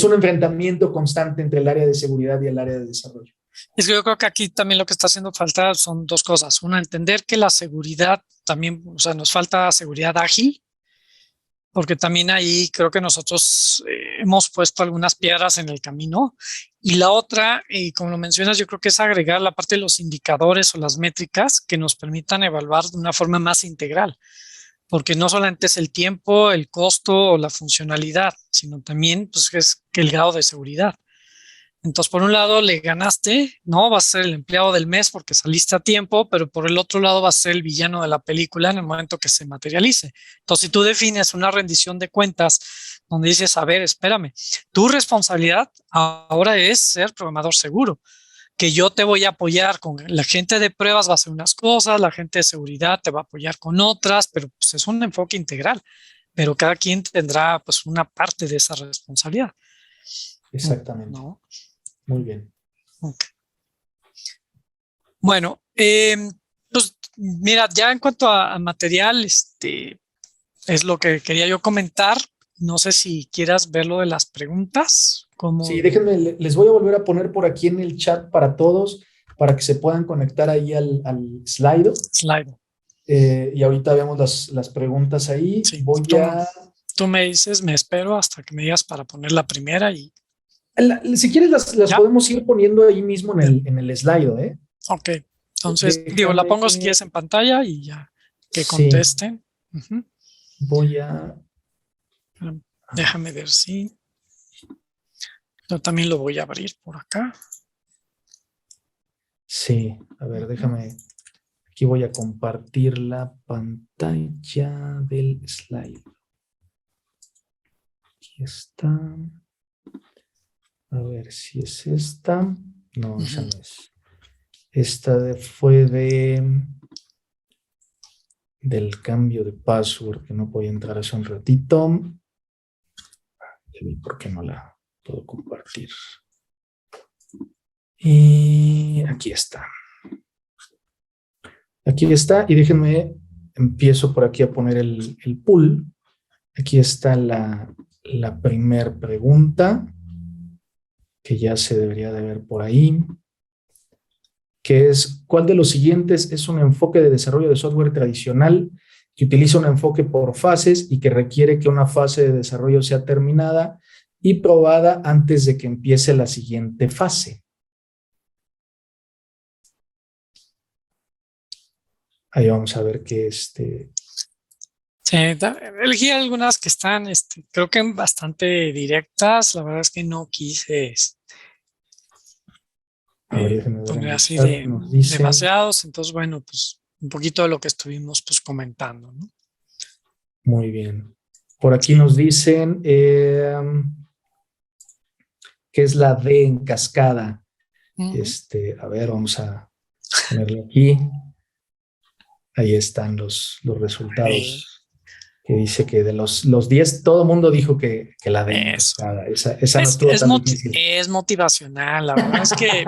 un enfrentamiento constante entre el área de seguridad y el área de desarrollo.
Es que yo creo que aquí también lo que está haciendo falta son dos cosas. Una, entender que la seguridad también, o sea, nos falta seguridad ágil, porque también ahí creo que nosotros hemos puesto algunas piedras en el camino. Y la otra, y como lo mencionas, yo creo que es agregar la parte de los indicadores o las métricas que nos permitan evaluar de una forma más integral, porque no solamente es el tiempo, el costo o la funcionalidad, sino también pues, es el grado de seguridad. Entonces, por un lado le ganaste, ¿no? Vas a ser el empleado del mes porque saliste a tiempo, pero por el otro lado vas a ser el villano de la película en el momento que se materialice. Entonces, si tú defines una rendición de cuentas donde dices, a ver, espérame, tu responsabilidad ahora es ser programador seguro, que yo te voy a apoyar con la gente de pruebas, va a hacer unas cosas, la gente de seguridad te va a apoyar con otras, pero pues es un enfoque integral, pero cada quien tendrá pues una parte de esa responsabilidad,
Exactamente.
¿no?
Muy bien.
Ok. Bueno, pues mira, ya en cuanto a material, es lo que quería yo comentar. No sé si quieras ver lo de las preguntas,
Sí,
como
déjenme, les voy a volver a poner por aquí en el chat para todos, para que se puedan conectar ahí al slide.
slide.
Y ahorita vemos las preguntas ahí.
Sí, tú me dices, me espero hasta que me digas para poner la primera y
Si quieres, las
ya,
podemos ir poniendo ahí mismo en el slide, ¿eh?
ok. Entonces, digo, la
Déjame,
pongo si quieres en pantalla y ya que
sí,
contesten. Ujú.
voy a,
Déjame ver si yo también lo voy a abrir por acá.
sí, a ver, déjame, aquí voy a compartir la pantalla del slide. Aquí está. A ver si es esta. No, esa
Ujú.
no es. Esta fue de del cambio de password que no podía entrar hace un ratito. ¿Por qué no la puedo compartir? Y aquí está. Aquí está, y déjenme, empiezo por aquí a poner el pool. Aquí está la primer pregunta, que ya se debería de ver por ahí, que es, ¿cuál de los siguientes es un enfoque de desarrollo de software tradicional que utiliza un enfoque por fases y que requiere que una fase de desarrollo sea terminada y probada antes de que empiece la siguiente fase? Ahí vamos a ver que
Sí, elegí algunas que están, creo que bastante directas. La verdad es que no quise
a ver, déjenme ver en
poner
el
así
chat,
de
nos dicen.
demasiados. Entonces, bueno, pues un poquito de lo que estuvimos pues comentando, ¿no?
Muy bien. Por aquí
Sí.
nos dicen que es la D en cascada.
Ujú.
A ver, vamos a ponerle aquí. Ahí están los
Sí,
resultados. Que dice que de los 10, todo el mundo dijo que la D en
eso.
cascada. Esa no estuvo tan difícil.
Es motivacional. La verdad es que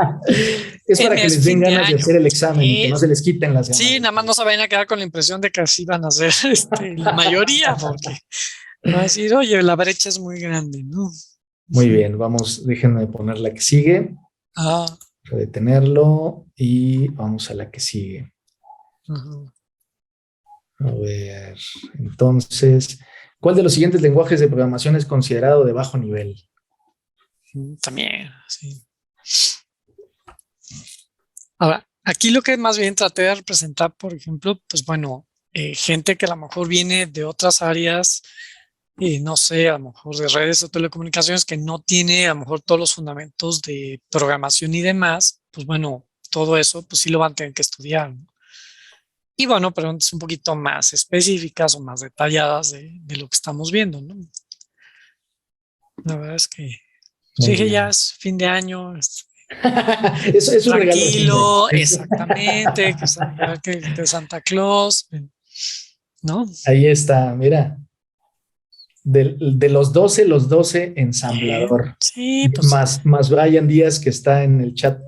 Es para que
es
les den
fin de
ganas de
año.
hacer el examen y que
Sí,
no se les quiten las ganas
sí,
de
nada más
hacerlo.
no se vayan a quedar con la impresión de que así van a ser la mayoría, porque va a decir, oye, la brecha es muy grande, ¿no?
Muy
Ujú.
bien, vamos, déjenme poner la que sigue,
Ah,
detenerlo y vamos a la que sigue.
ujú.
A ver, entonces, ¿cuál de los siguientes lenguajes de programación es considerado de bajo nivel?
También, sí. Ahora, aquí lo que más bien traté de representar, por ejemplo, pues bueno, gente que a lo mejor viene de otras áreas, y no sé, a lo mejor de redes o telecomunicaciones, que no tiene a lo mejor todos los fundamentos de programación y demás, pues bueno, todo eso, pues sí lo van a tener que estudiar, ¿no? Y bueno, preguntas un poquito más específicas o más detalladas de lo que estamos viendo, ¿no? La verdad es que, pues
Muy
dije, ya
bien.
es fin de año,
Eso es un regalo de fin de año.
tranquilo, exactamente, que de Santa Claus, ¿no?
Ahí está, mira, de los 12
Bien,
ensamblador,
sí, pues
más Brian Díaz que está en el chat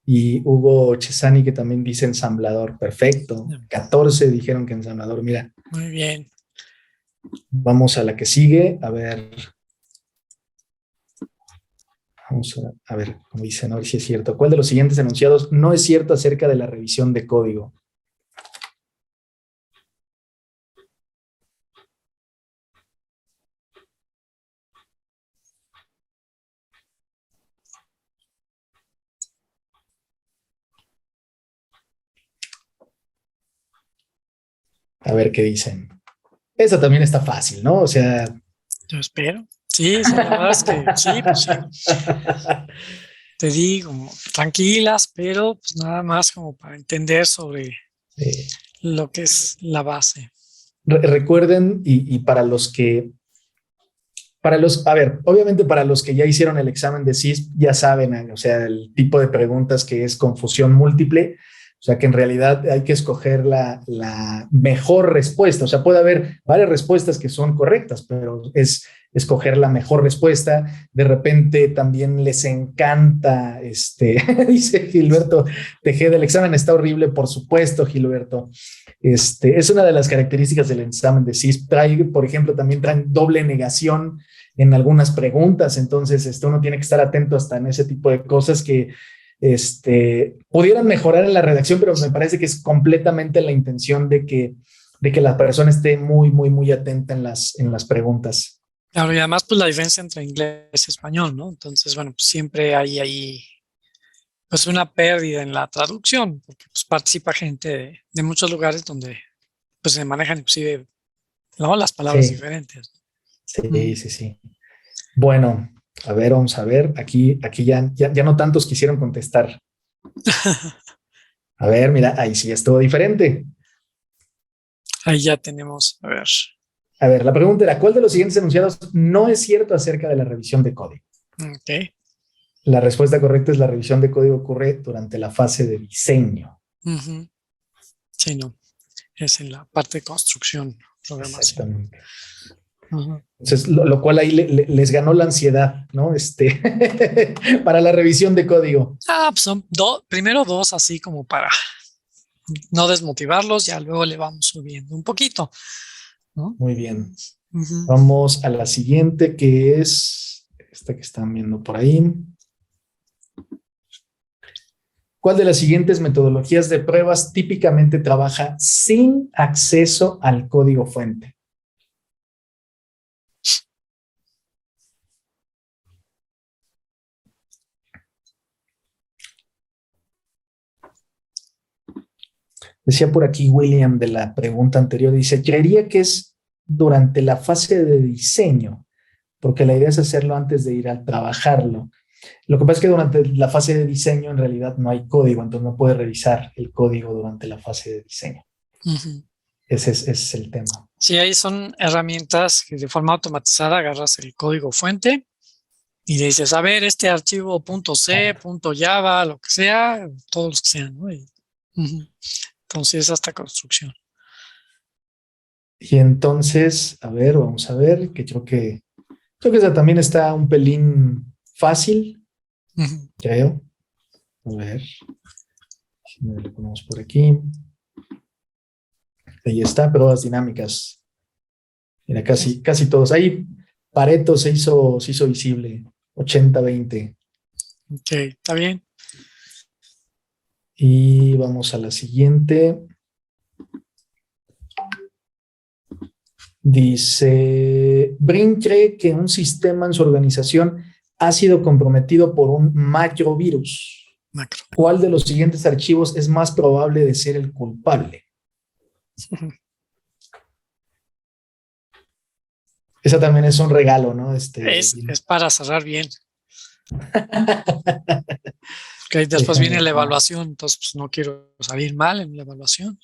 y Hugo Chesani que también dice ensamblador, perfecto, 14 dijeron que ensamblador, mira,
muy bien.
vamos a la que sigue, a ver, vamos a ver, como dicen, a ver si es cierto, ¿cuál de los siguientes enunciados no es cierto acerca de la revisión de código? A ver qué dicen. Esa también está fácil, ¿no? O sea,
Yo espero. Sí, sí, la verdad es que sí, pues sí. Te digo, tranquilas, pero pues nada más como para entender sobre
sí.
lo que es la base.
Recuerden, y a ver, obviamente para los que ya hicieron el examen de CISP, ya saben, o sea, el tipo de preguntas que es confusión múltiple, o sea, que en realidad hay que escoger la mejor respuesta, o sea, puede haber varias respuestas que son correctas, pero es escoger la mejor respuesta. De repente también les encanta, dice Gilberto Tejeda, el examen está horrible, por supuesto, Gilberto. Es una de las características del examen de CISP. Trae, por ejemplo, también traen doble negación en algunas preguntas, entonces uno tiene que estar atento hasta en ese tipo de cosas que pudieran mejorar en la redacción, pero me parece que es completamente la intención de que la persona esté muy, muy, muy atenta en las preguntas.
Claro, y además pues la diferencia entre inglés y español, ¿no? Entonces, bueno, pues siempre hay ahí pues una pérdida en la traducción, porque pues participa gente de muchos lugares donde pues se manejan inclusive, ¿no? Las palabras
Sí,
diferentes.
sí, sí, sí. Bueno, a ver, vamos a ver. Aquí ya no tantos quisieron contestar. A ver, mira, ahí sí estuvo diferente.
Ahí ya tenemos, a ver,
A ver, la pregunta era, ¿cuál de los siguientes enunciados no es cierto acerca de la revisión de código?
ok.
La respuesta correcta es la revisión de código ocurre durante la fase de diseño.
Ujú. Sí, no. es en la parte de construcción, programación.
Exactamente.
Ujú.
Entonces, lo cual ahí les ganó la ansiedad, ¿no? Para la revisión de código.
Pues son primero dos, así como para no desmotivarlos, ya luego le vamos subiendo un poquito, ¿no?
Muy bien.
Ujú.
Vamos a la siguiente, que es esta que están viendo por ahí. ¿Cuál de las siguientes metodologías de pruebas típicamente trabaja sin acceso al código fuente? Decía por aquí William de la pregunta anterior, dice, creería que es durante la fase de diseño, porque la idea es hacerlo antes de ir a trabajarlo. Lo que pasa es que durante la fase de diseño en realidad no hay código, entonces no puedes revisar el código durante la fase de diseño.
Ujú.
Ese es el tema.
Sí, ahí son herramientas que de forma automatizada agarras el código fuente y le dices, a ver, este archivo .c, .java, lo que sea, todos los que sean, ¿no? Ujú. Entonces, hasta construcción.
Y entonces, a ver, vamos a ver, que creo que esa también está un pelín fácil,
Ujú.
creo. A ver, si me lo ponemos por aquí. Ahí está, pruebas dinámicas. Mira, casi todos. Ahí Pareto se hizo visible, 80-20.
Ok, está bien.
Y vamos a la siguiente. Dice, Brin cree que un sistema en su organización ha sido comprometido por un macrovirus.
Macro.
¿Cuál de los siguientes archivos es más probable de ser el culpable? Esa también es un regalo, ¿no?
Es para cerrar bien. Que después viene la evaluación, entonces pues, no quiero salir mal en la evaluación.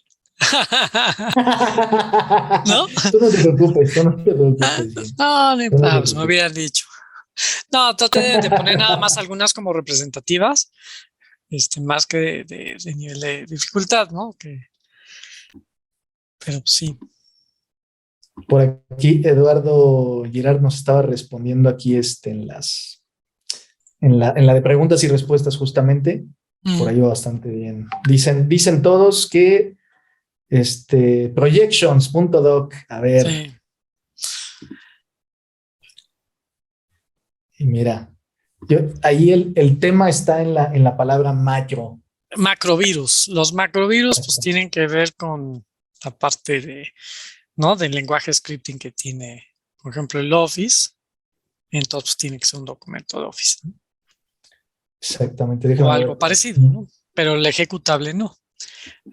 ¿No?
Tú no te preocupes, tú no te preocupes.
No,
Tú no te
pues me
preocupes.
hubieran dicho. No, traté de poner nada más algunas como representativas, más que de nivel de dificultad, ¿no? Pero pues, sí.
Por aquí Eduardo Girard nos estaba respondiendo aquí en la de preguntas y respuestas justamente. Por ahí va bastante bien. Dicen todos que projections.doc, a ver,
Sí.
y mira, ahí el tema está en la palabra macro.
Macrovirus. Los macrovirus pues tienen que ver con la parte ¿no? Del lenguaje scripting que tiene, por ejemplo, el Office. Entonces tiene que ser un documento de Office, ¿no?
Exactamente,
O
déjame
algo
ver por
parecido,
aquí.
¿no? Pero el ejecutable no.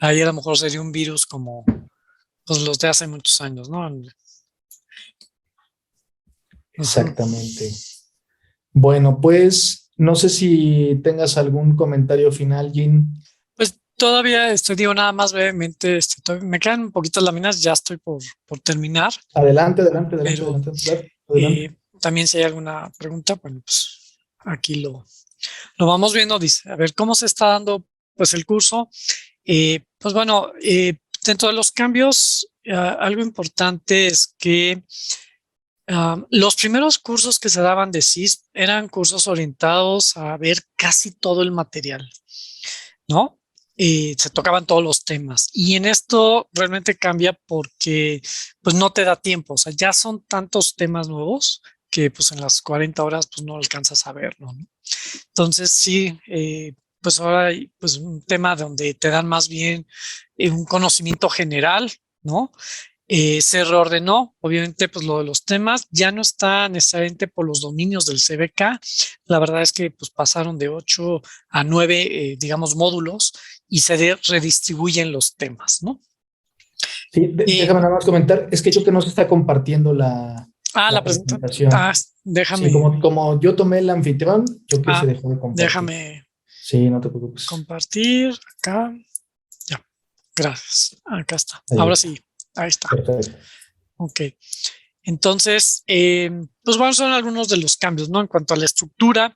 Ahí a lo mejor sería un virus como pues, los de hace muchos años, ¿no? Ujú.
Exactamente. Bueno, pues no sé si tengas algún comentario final, Jean.
Pues todavía digo nada más brevemente, me quedan un poquitas láminas, ya estoy por terminar,
Adelante, adelante, adelante,
pero
adelante, adelante.
también si hay alguna pregunta, bueno, pues aquí lo vamos viendo, dice, a ver cómo se está dando pues el curso. Pues bueno, dentro de los cambios, algo importante es que los primeros cursos que se daban de CIS eran cursos orientados a ver casi todo el material, ¿no? Se tocaban todos los temas. Y en esto realmente cambia porque pues no te da tiempo. O sea, ya son tantos temas nuevos que pues en las 40 horas pues no alcanzas a verlo, ¿no? Entonces sí, pues ahora hay pues un tema donde te dan más bien un conocimiento general, ¿no? Se reordenó, obviamente, pues lo de los temas ya no está necesariamente por los dominios del CBK. La verdad es que pues pasaron de 8 a 9, digamos, módulos y se redistribuyen los temas, ¿no?
Sí, déjame nada más comentar, es que yo que no se está compartiendo
La
la
presentación.
presentación. Sí,
Déjame,
como yo tomé el anfitrión, yo que se
ah,
dejó de compartir.
déjame
Sí, no te preocupes.
compartir acá. Ya, gracias. Acá está.
Ahí
Ahora
está.
sí, ahí está.
Perfecto.
Ok. Entonces, pues bueno, son algunos de los cambios, ¿no? En cuanto a la estructura,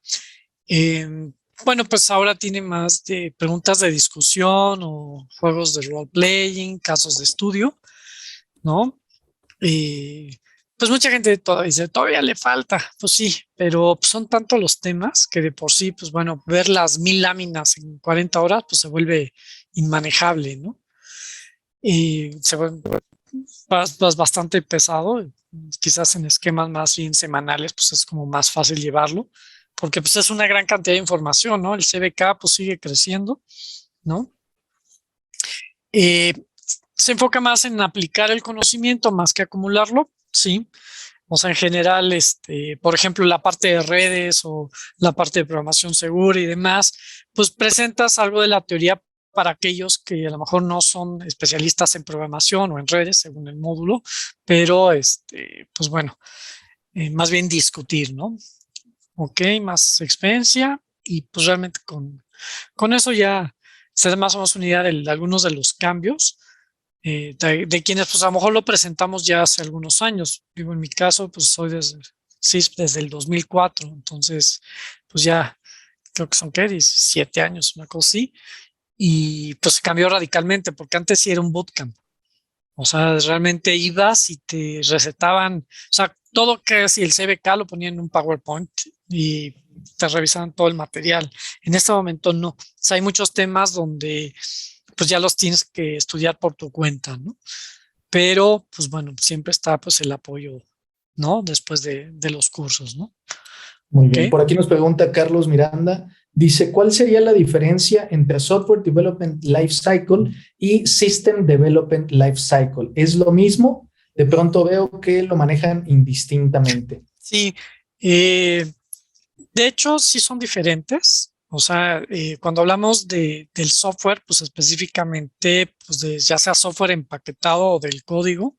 bueno, pues ahora tiene más de preguntas de discusión o juegos de role playing, casos de estudio, ¿no? Y pues mucha gente todavía dice, todavía le falta. Pues sí, pero pues, son tantos los temas que de por sí, pues bueno, ver las 1000 láminas en 40 horas, pues se vuelve inmanejable, ¿no? Y se vuelve bastante pesado. Quizás en esquemas más bien semanales, pues es como más fácil llevarlo, porque pues es una gran cantidad de información, ¿no? El CBK pues sigue creciendo, ¿no? Eh, Se enfoca más en aplicar el conocimiento más que acumularlo, sí. O sea, en general, por ejemplo, la parte de redes o la parte de programación segura y demás, pues presentas algo de la teoría para aquellos que a lo mejor no son especialistas en programación o en redes, según el módulo, pero pues bueno, más bien discutir, ¿no? Ok, más experiencia y pues realmente con eso ya se da más o menos una idea de algunos de los cambios de quienes pues a lo mejor lo presentamos ya hace algunos años. Digo, en mi caso, pues soy desde CISP desde el 2004, entonces pues ya creo que son, ¿qué? 17 años, una cosa así, y pues cambió radicalmente porque antes sí era un bootcamp. O sea, realmente ibas y te recetaban, o sea, todo que si el CBK lo ponían en un PowerPoint y te revisaban todo el material. En este momento no. O sea, hay muchos temas donde pues ya los tienes que estudiar por tu cuenta, ¿no? Pero pues bueno, siempre está pues el apoyo, ¿no? Después de los cursos, ¿no?
Muy
Ok.
bien. Por aquí nos pregunta Carlos Miranda. Dice, ¿cuál sería la diferencia entre Software Development Lifecycle y System Development Lifecycle? ¿Es lo mismo? De pronto veo que lo manejan indistintamente.
Sí, eh, de hecho sí son diferentes. O sea, cuando hablamos del software, pues específicamente, pues ya sea software empaquetado o del código,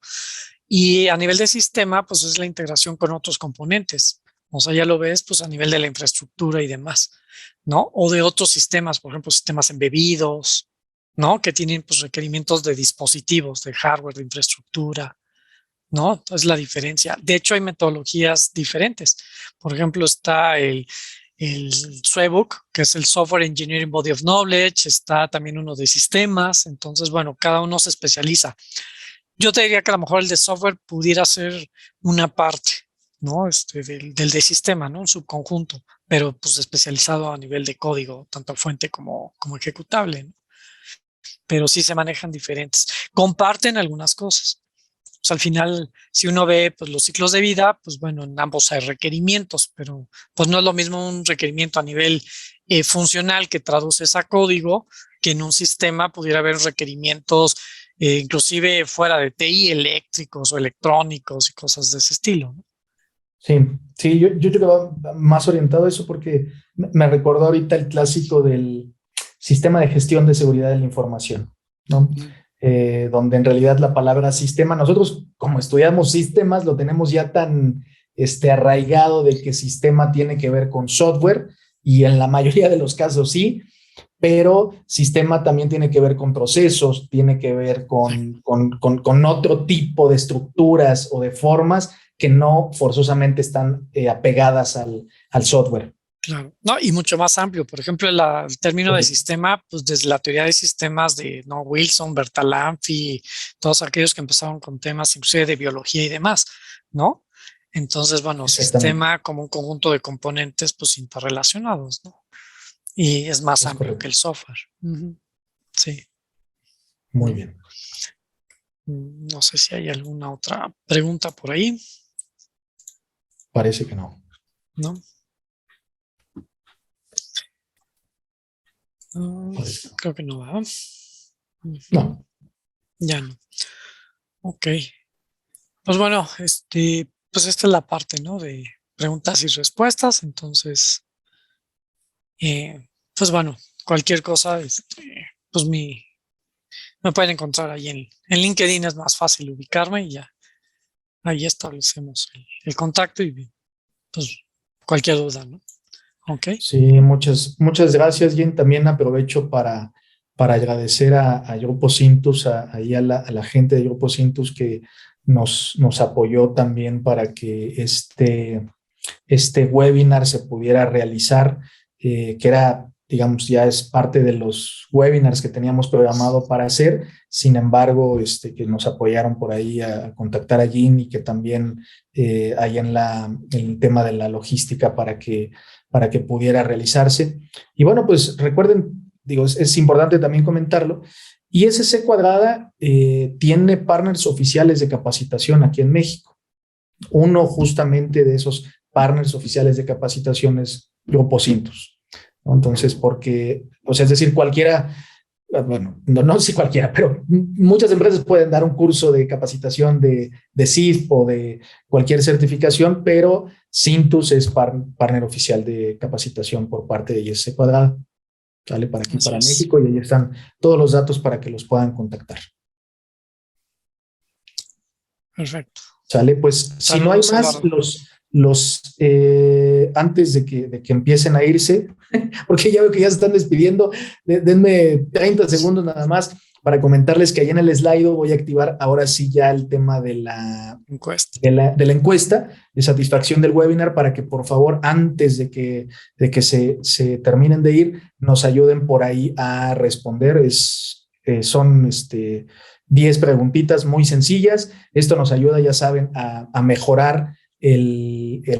y a nivel de sistema, pues es la integración con otros componentes. O sea, ya lo ves, pues a nivel de la infraestructura y demás, ¿no? O de otros sistemas, por ejemplo, sistemas embebidos, ¿no? Que tienen pues requerimientos de dispositivos, de hardware, de infraestructura, ¿no? Entonces la diferencia. De hecho, hay metodologías diferentes. Por ejemplo, está el SWEBOK, que es el Software Engineering Body of Knowledge, está también uno de sistemas. Entonces, bueno, cada uno se especializa. Yo te diría que a lo mejor el de software pudiera ser una parte, ¿no? Del de sistema, ¿no? Un subconjunto, pero pues especializado a nivel de código, tanto fuente como ejecutable, ¿no? Pero sí se manejan diferentes. Comparten algunas cosas. Pues al final, si uno ve pues, los ciclos de vida, pues bueno, en ambos hay requerimientos, pero pues no es lo mismo un requerimiento a nivel funcional que traduces a código que en un sistema pudiera haber requerimientos inclusive fuera de TI, eléctricos o electrónicos y cosas de ese estilo, ¿no?
Sí, sí, yo creo que va más orientado a eso porque me recordó ahorita el clásico del sistema de gestión de seguridad de la información, ¿no? Donde en realidad la palabra sistema, nosotros como estudiamos sistemas, lo tenemos ya tan arraigado de que sistema tiene que ver con software y en la mayoría de los casos sí, pero sistema también tiene que ver con procesos, tiene que ver con otro tipo de estructuras o de formas que no forzosamente están apegadas al software.
Claro, no, y mucho más amplio. Por ejemplo, el término de
Correcto.
sistema, pues desde la teoría de sistemas de no Wilson, Bertalanffy, todos aquellos que empezaron con temas inclusive de biología y demás, ¿no? Entonces, bueno,
Exactamente,
sistema como un conjunto de componentes pues interrelacionados, ¿no? Y es más
es
amplio que
correcto.
el software. Ujú. Sí,
Muy
¿no?
bien.
No sé si hay alguna otra pregunta por ahí,
Parece que no.
¿no?
Parece que no.
Creo que no va. Ujú.
No,
Ya no. Ok. Pues bueno, pues esta es la parte, ¿no? De preguntas y respuestas. Entonces, pues bueno, cualquier cosa, pues me pueden encontrar ahí en LinkedIn, es más fácil ubicarme y ya ahí establecemos el contacto y pues cualquier duda, ¿no? Ok.
sí, muchas gracias, Jen. También aprovecho para agradecer a Grupo Cintus, ahí a la gente de Grupo Cintus que nos apoyó también para que este webinar se pudiera realizar, que era digamos, ya es parte de los webinars que teníamos programado para hacer. Sin embargo, que nos apoyaron por ahí a contactar a Jean y que también hay en el tema de la logística para que pudiera realizarse. Y bueno, pues recuerden, digo, es importante también comentarlo. ISC Cuadrada tiene partners oficiales de capacitación aquí en México. Uno justamente de esos partners oficiales de capacitación es Grupo Cintus, ¿no? Entonces, porque, o sea, es decir, cualquiera, bueno, no sé si cualquiera, pero muchas empresas pueden dar un curso de capacitación de CIF o de cualquier certificación, pero Cintus es partner oficial de capacitación por parte de ISC Cuadrada. Sale para aquí, para México, y ahí están todos los datos para que los puedan contactar.
Perfecto.
Sale, pues si no hay más, antes de que empiecen a irse, porque ya veo que ya se están despidiendo, denme 30 segundos nada más para comentarles que ahí en el slide voy a activar ahora sí ya el tema de la encuesta, de la encuesta de satisfacción del webinar, para que por favor antes de que se terminen de ir nos ayuden por ahí a responder. Son 10 preguntitas muy sencillas. Esto nos ayuda, ya saben, a mejorar el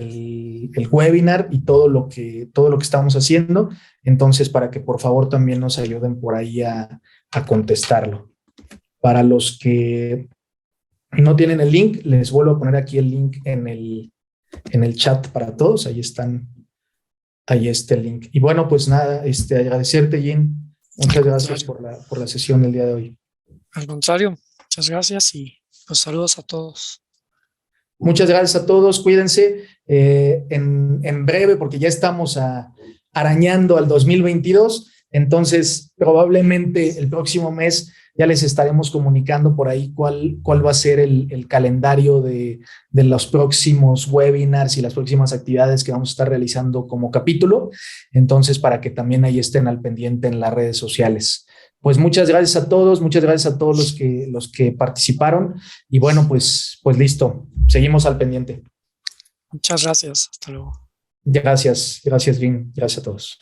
webinar y todo lo que estamos haciendo. Entonces, para que por favor también nos ayuden por ahí a contestarlo. Para los que no tienen el link, les vuelvo a poner aquí el link en el chat para todos. Ahí están, ahí está el link. Y bueno, pues nada, agradecerte, Jean. Muchas gracias por la sesión del día de hoy.
Al contrario, muchas gracias y pues saludos a todos.
Muchas gracias a todos, cuídense. En breve, porque ya estamos arañando al 2022, entonces probablemente el próximo mes ya les estaremos comunicando por ahí cuál va a ser el calendario de los próximos webinars y las próximas actividades que vamos a estar realizando como capítulo. Entonces, para que también ahí estén al pendiente en las redes sociales. Pues muchas gracias a todos, muchas gracias a todos los que participaron. Y bueno, pues listo, seguimos al pendiente.
Muchas gracias, hasta luego.
Gracias, Jean, gracias a todos.